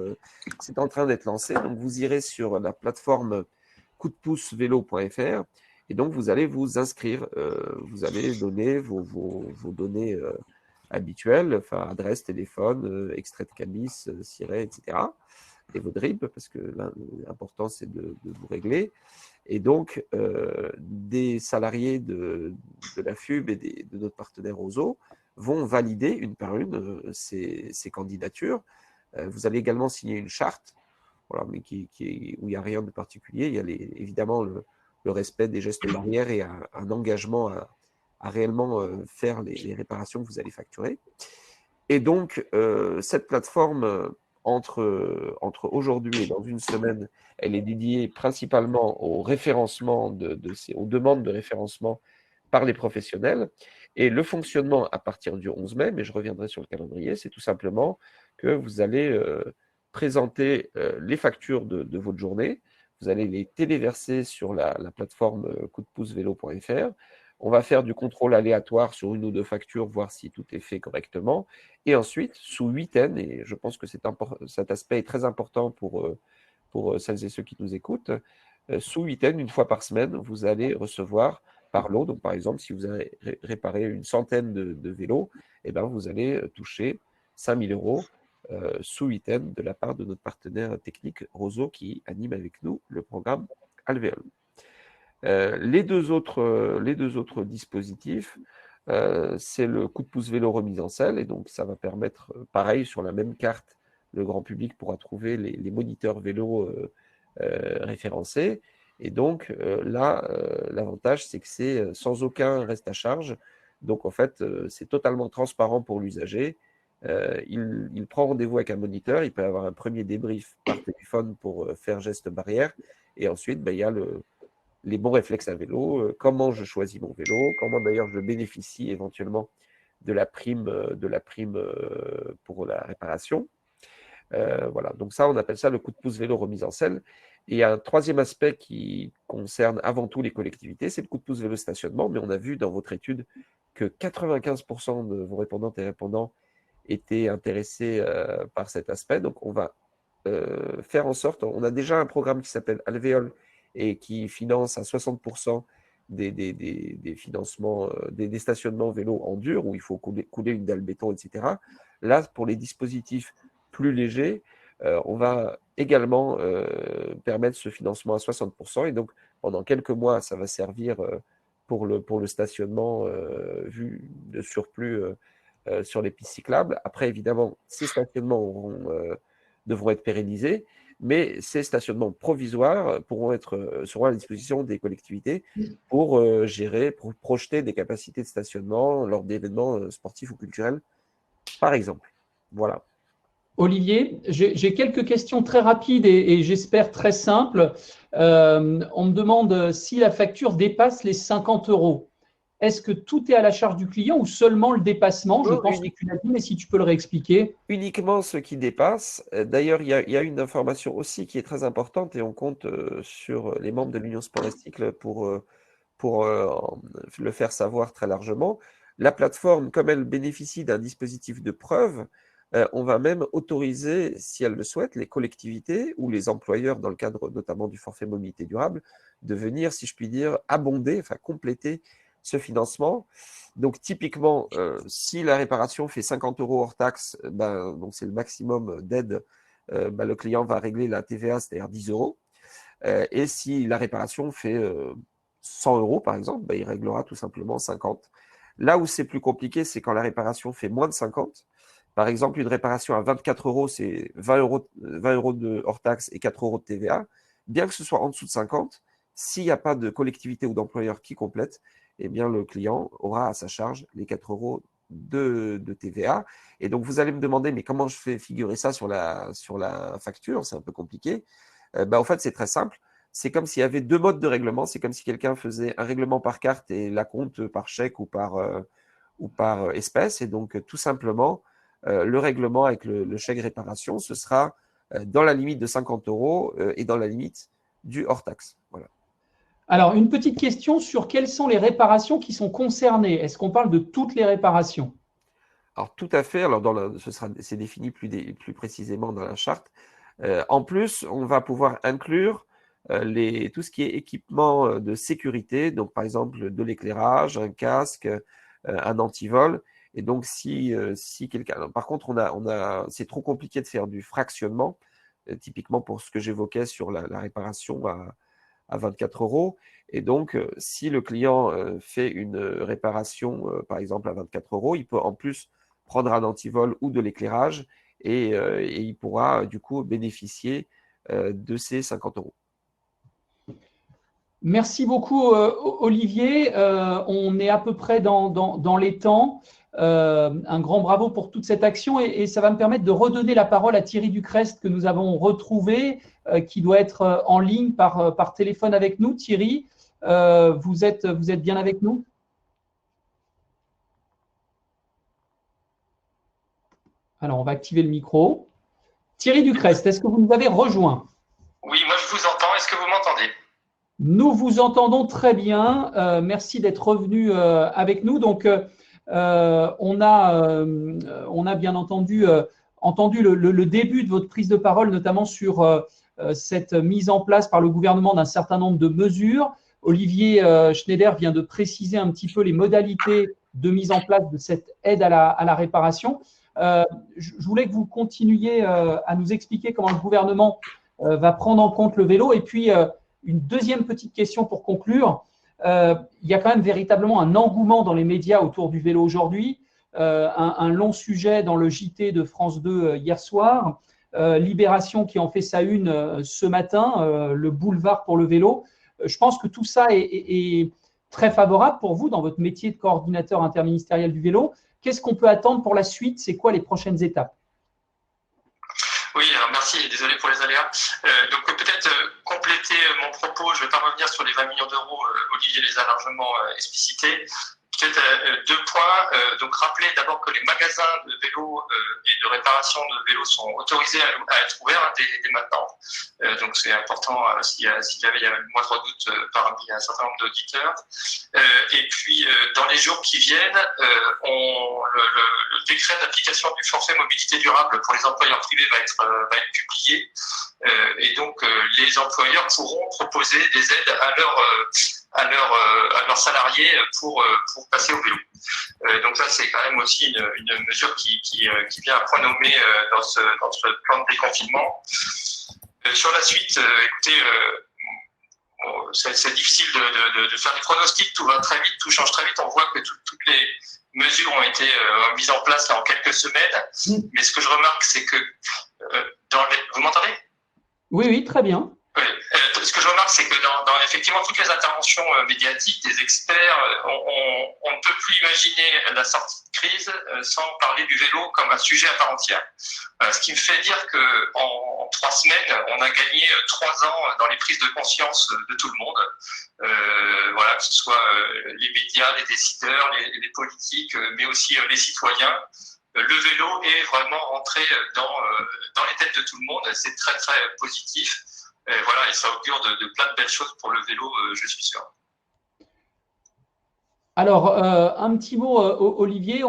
lancé, donc vous irez sur la plateforme coupdepoucevélo.fr et donc vous allez vous inscrire, vous allez donner vos données habituelles, enfin adresse, téléphone, extrait de cabis, siret, etc. Et vos dribs, parce que l'important c'est de vous régler. Et donc, des salariés de la FUB et de notre partenaire Roseau vont valider une par une ces candidatures. Vous allez également signer une charte, voilà, mais où il n'y a rien de particulier. Il y a évidemment le respect des gestes barrières et un engagement à réellement faire les réparations que vous allez facturer. Et donc, cette plateforme, entre aujourd'hui et dans une semaine, elle est dédiée principalement au référencement aux demandes de référencement par les professionnels. Et le fonctionnement à partir du 11 mai, mais je reviendrai sur le calendrier, c'est tout simplement que vous allez présenter les factures de votre journée, vous allez les téléverser sur la plateforme coupdepoucevélo.fr. On va faire du contrôle aléatoire sur une ou deux factures, voir si tout est fait correctement. Et ensuite, sous 8N, et je pense que cet aspect est très important pour celles et ceux qui nous écoutent, sous 8N, une fois par semaine, vous allez recevoir par lot. Donc, par exemple, si vous avez réparé une centaine de vélos, eh ben, vous allez toucher 5 000 € sous 8N de la part de notre partenaire technique Roseau qui anime avec nous le programme Alvéole. Les deux autres dispositifs, c'est le coup de pouce vélo remise en selle, et donc ça va permettre, pareil, sur la même carte, le grand public pourra trouver les moniteurs vélo référencés. Et donc là, l'avantage, c'est que c'est sans aucun reste à charge. Donc en fait, c'est totalement transparent pour l'usager. Il prend rendez-vous avec un moniteur, il peut avoir un premier débrief par téléphone pour faire geste barrière, et ensuite, il y a les bons réflexes à vélo, comment je choisis mon vélo, comment d'ailleurs je bénéficie éventuellement de la prime pour la réparation. Voilà, donc ça, on appelle ça le coup de pouce vélo remise en selle. Et il y a un troisième aspect qui concerne avant tout les collectivités, c'est le coup de pouce vélo stationnement, mais on a vu dans votre étude que 95% de vos répondantes et répondants étaient intéressés par cet aspect. Donc, on va faire en sorte, on a déjà un programme qui s'appelle Alvéole et qui finance à 60% des financements, des stationnements vélo en dur, où il faut couler une dalle béton, etc. Là, pour les dispositifs plus légers, on va également permettre ce financement à 60%. Et donc, pendant quelques mois, ça va servir pour le stationnement vu de surplus sur les pistes cyclables. Après, évidemment, ces stationnements devront être pérennisés, mais ces stationnements provisoires seront à la disposition des collectivités pour gérer, pour projeter des capacités de stationnement lors d'événements sportifs ou culturels, par exemple. Voilà. Olivier, j'ai quelques questions très rapides et j'espère très simples. On me demande si la facture dépasse les 50 €. Est-ce que tout est à la charge du client ou seulement le dépassement? Je pense que tu l'as dit, mais si tu peux le réexpliquer. Uniquement ce qui dépasse. D'ailleurs, il y a une information aussi qui est très importante et on compte sur les membres de l'Union Sport et Cycle pour le faire savoir très largement. La plateforme, comme elle bénéficie d'un dispositif de preuve, on va même autoriser, si elles le souhaitent, les collectivités ou les employeurs, dans le cadre notamment du forfait mobilité durable, de venir, si je puis dire, abonder, enfin compléter ce financement. Donc typiquement, si la réparation fait 50 € hors taxe, donc c'est le maximum d'aide, le client va régler la TVA, c'est-à-dire 10 €. Et si la réparation fait 100 € par exemple, ben, il réglera tout simplement 50. Là où c'est plus compliqué, c'est quand la réparation fait moins de 50. Par exemple, une réparation à 24 €, c'est 20 € de hors taxe et 4 € de TVA. Bien que ce soit en dessous de 50, s'il n'y a pas de collectivité ou d'employeur qui complète, eh bien, le client aura à sa charge les 4 € de TVA. Et donc, vous allez me demander, mais comment je fais figurer ça sur la facture? C'est un peu compliqué. En fait, c'est très simple. C'est comme s'il y avait deux modes de règlement. C'est comme si quelqu'un faisait un règlement par carte et l'acompte par chèque ou par espèce. Et donc, tout simplement, le règlement avec le chèque réparation, ce sera dans la limite de 50 € et dans la limite du hors taxe. Voilà. Alors, une petite question sur quelles sont les réparations qui sont concernées. Est-ce qu'on parle de toutes les réparations? Alors, tout à fait. Alors, c'est défini plus précisément dans la charte. En plus, on va pouvoir inclure tout ce qui est équipement de sécurité, donc par exemple de l'éclairage, un casque, un antivol. Et donc, si quelqu'un… Par contre, c'est trop compliqué de faire du fractionnement, typiquement pour ce que j'évoquais sur la réparation à 24 €. Et donc, si le client fait une réparation, par exemple, à 24 €, il peut en plus prendre un antivol ou de l'éclairage et il pourra du coup bénéficier de ces 50 €. Merci beaucoup, Olivier. On est à peu près dans les temps. Un grand bravo pour toute cette action et ça va me permettre de redonner la parole à Thierry Ducrest que nous avons retrouvé, qui doit être en ligne par téléphone avec nous. Thierry, vous êtes bien avec nous? Alors, on va activer le micro. Thierry Ducrest, est-ce que vous nous avez rejoint? Oui, moi je vous entends. Est-ce que vous m'entendez? Nous vous entendons très bien. Merci d'être revenu avec nous. Donc, on a bien entendu le début de votre prise de parole, notamment sur cette mise en place par le gouvernement d'un certain nombre de mesures. Olivier Schneider vient de préciser un petit peu les modalités de mise en place de cette aide à la réparation. Je voulais que vous continuiez à nous expliquer comment le gouvernement va prendre en compte le vélo. Et puis, une deuxième petite question pour conclure. Il y a quand même véritablement un engouement dans les médias autour du vélo aujourd'hui. Un long sujet dans le JT de France 2 hier soir. Libération qui en fait sa une ce matin, le boulevard pour le vélo. Je pense que tout ça est très favorable pour vous dans votre métier de coordinateur interministériel du vélo. Qu'est-ce qu'on peut attendre pour la suite? C'est quoi les prochaines étapes? Oui, alors merci et désolé pour les aléas. Donc peut-être compléter mon propos, je ne vais pas revenir sur les 20 millions d'euros, Olivier les a largement explicités. Peut-être deux points. Donc rappeler d'abord que les magasins de vélos et de réparation de vélos sont autorisés à être ouverts dès maintenant. Donc c'est important s'il y avait le moindre doute parmi un certain nombre d'auditeurs. Et puis dans les jours qui viennent, le décret d'application du forfait mobilité durable pour les employeurs privés va être publié. Et donc les employeurs pourront proposer des aides à leurs salariés pour passer au vélo. Donc ça, c'est quand même aussi une mesure qui vient à point nommé dans ce plan de déconfinement. Sur la suite, écoutez, c'est difficile de faire des pronostics, tout va très vite, tout change très vite. On voit que toutes les mesures ont été mises en place là, en quelques semaines. Mais ce que je remarque, c'est que vous m'entendez? Oui, très bien. Oui. Ce que je remarque, c'est que dans effectivement toutes les interventions médiatiques des experts, on ne peut plus imaginer la sortie de crise sans parler du vélo comme un sujet à part entière. Ce qui me fait dire que en 3 semaines, on a gagné 3 ans dans les prises de conscience de tout le monde. Voilà, que ce soit les médias, les décideurs, les politiques, mais aussi les citoyens. Le vélo est vraiment rentré dans les têtes de tout le monde. C'est très très positif. Et voilà, et ça augure de plein de belles choses pour le vélo, je suis sûr. Alors, un petit mot, Olivier,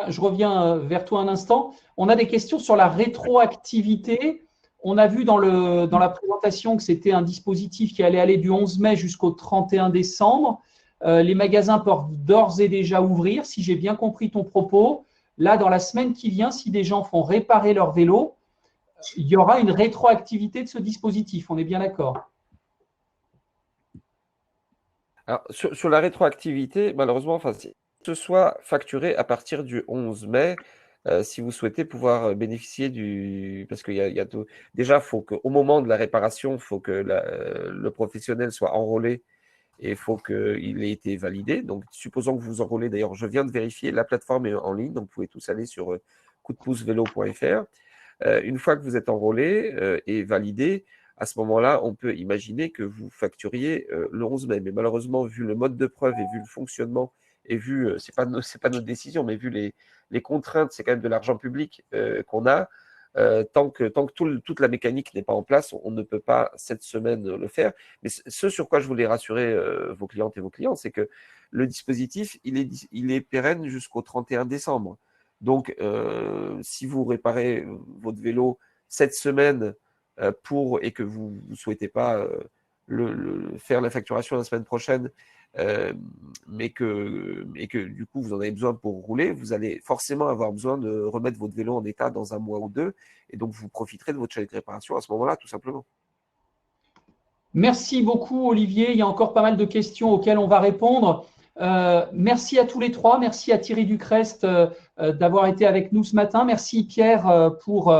je reviens vers toi un instant. On a des questions sur la rétroactivité. On a vu dans la présentation que c'était un dispositif qui allait aller du 11 mai jusqu'au 31 décembre. Les magasins peuvent d'ores et déjà ouvrir, si j'ai bien compris ton propos. Là, dans la semaine qui vient, si des gens font réparer leur vélo, il y aura une rétroactivité de ce dispositif, on est bien d'accord? Alors, sur la rétroactivité, malheureusement, enfin, que ce soit facturé à partir du 11 mai, si vous souhaitez pouvoir bénéficier du… Parce qu'il y a tout… Déjà, il faut qu'au moment de la réparation, il faut que le professionnel soit enrôlé et il faut qu'il ait été validé. Donc, supposons que vous vous enrôlez, d'ailleurs, je viens de vérifier, la plateforme est en ligne, donc vous pouvez tous aller sur coupdepoucevélo.fr. Une fois que vous êtes enrôlé et validé, à ce moment-là, on peut imaginer que vous facturiez le 11 mai. Mais malheureusement, vu le mode de preuve et vu le fonctionnement, et vu, c'est pas notre décision, mais vu les contraintes, c'est quand même de l'argent public qu'on a, tant que toute la mécanique n'est pas en place, on ne peut pas cette semaine le faire. Mais ce sur quoi je voulais rassurer vos clientes et vos clients, c'est que le dispositif, il est pérenne jusqu'au 31 décembre. Donc, si vous réparez votre vélo cette semaine et que vous ne souhaitez pas faire la facturation la semaine prochaine, mais que du coup vous en avez besoin pour rouler, vous allez forcément avoir besoin de remettre votre vélo en état dans un mois ou deux, et donc vous profiterez de votre chèque de réparation à ce moment-là, tout simplement. Merci beaucoup, Olivier. Il y a encore pas mal de questions auxquelles on va répondre. Merci à tous les trois. Merci à Thierry Ducrest d'avoir été avec nous ce matin. Merci Pierre pour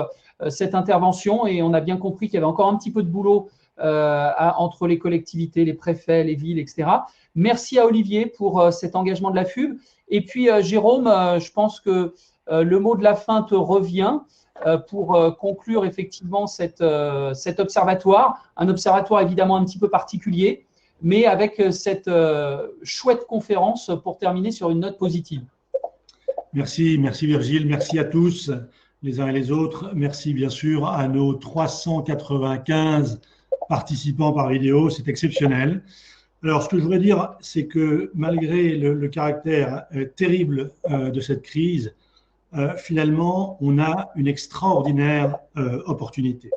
cette intervention. Et on a bien compris qu'il y avait encore un petit peu de boulot entre les collectivités, les préfets, les villes, etc. Merci à Olivier pour cet engagement de la FUB. Et puis Jérôme, je pense que le mot de la fin te revient pour conclure effectivement cet observatoire. Un observatoire évidemment un petit peu particulier, mais avec cette chouette conférence pour terminer sur une note positive. Merci Virgile, merci à tous les uns et les autres. Merci bien sûr à nos 395 participants par vidéo, c'est exceptionnel. Alors ce que je voudrais dire, c'est que malgré le caractère terrible de cette crise, finalement, on a une extraordinaire opportunité.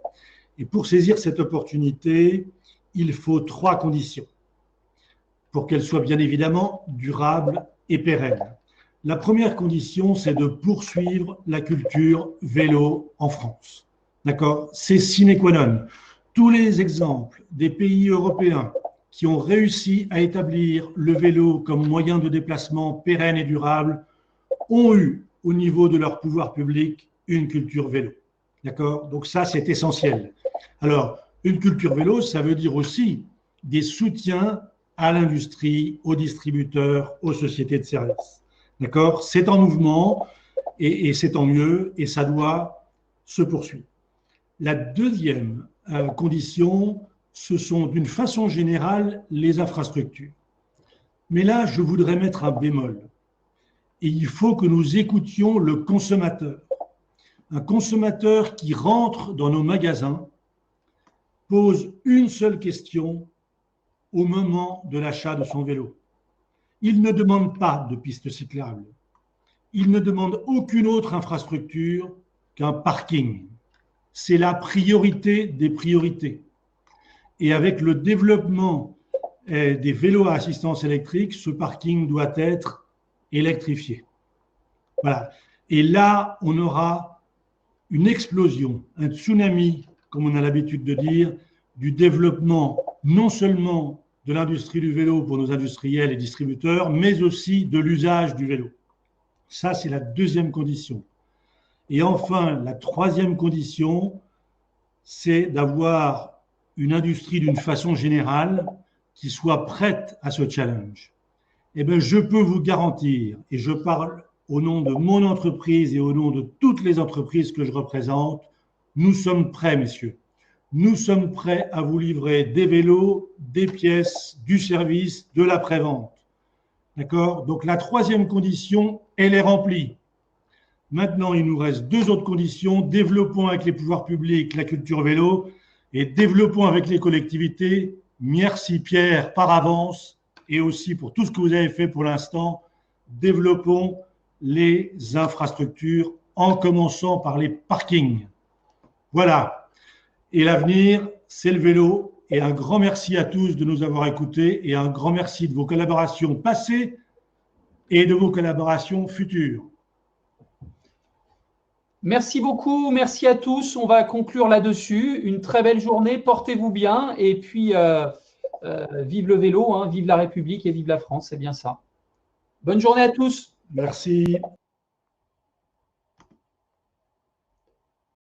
Et pour saisir cette opportunité, il faut 3 conditions pour qu'elle soit bien évidemment durable et pérenne. La première condition, c'est de poursuivre la culture vélo en France. D'accord ? C'est sine qua non. Tous les exemples des pays européens qui ont réussi à établir le vélo comme moyen de déplacement pérenne et durable ont eu au niveau de leur pouvoir public une culture vélo. D'accord ? Donc ça, c'est essentiel. Alors, une culture vélo, ça veut dire aussi des soutiens à l'industrie, aux distributeurs, aux sociétés de services. D'accord ? C'est en mouvement et c'est tant mieux et ça doit se poursuivre. La deuxième condition, ce sont d'une façon générale les infrastructures. Mais là, je voudrais mettre un bémol. Et il faut que nous écoutions le consommateur. Un consommateur qui rentre dans nos magasins pose une seule question au moment de l'achat de son vélo. Il ne demande pas de piste cyclable. Il ne demande aucune autre infrastructure qu'un parking. C'est la priorité des priorités. Et avec le développement des vélos à assistance électrique, ce parking doit être électrifié. Voilà. Et là, on aura une explosion, un tsunami, comme on a l'habitude de dire, du développement non seulement de l'industrie du vélo pour nos industriels et distributeurs, mais aussi de l'usage du vélo. Ça, c'est la deuxième condition. Et enfin, la troisième condition, c'est d'avoir une industrie d'une façon générale qui soit prête à ce challenge. Eh bien, je peux vous garantir, et je parle au nom de mon entreprise et au nom de toutes les entreprises que je représente, nous sommes prêts, messieurs. Nous sommes prêts à vous livrer des vélos, des pièces, du service, de la prévente. D'accord ? Donc, la troisième condition, elle est remplie. Maintenant, il nous reste 2 autres conditions. Développons avec les pouvoirs publics la culture vélo et développons avec les collectivités. Merci Pierre par avance et aussi pour tout ce que vous avez fait pour l'instant. Développons les infrastructures en commençant par les parkings. Voilà. Et l'avenir, c'est le vélo. Et un grand merci à tous de nous avoir écoutés et un grand merci de vos collaborations passées et de vos collaborations futures. Merci beaucoup, merci à tous. On va conclure là-dessus. Une très belle journée, portez-vous bien et puis Vive le vélo, hein, vive la République et vive la France, c'est bien ça. Bonne journée à tous. Merci.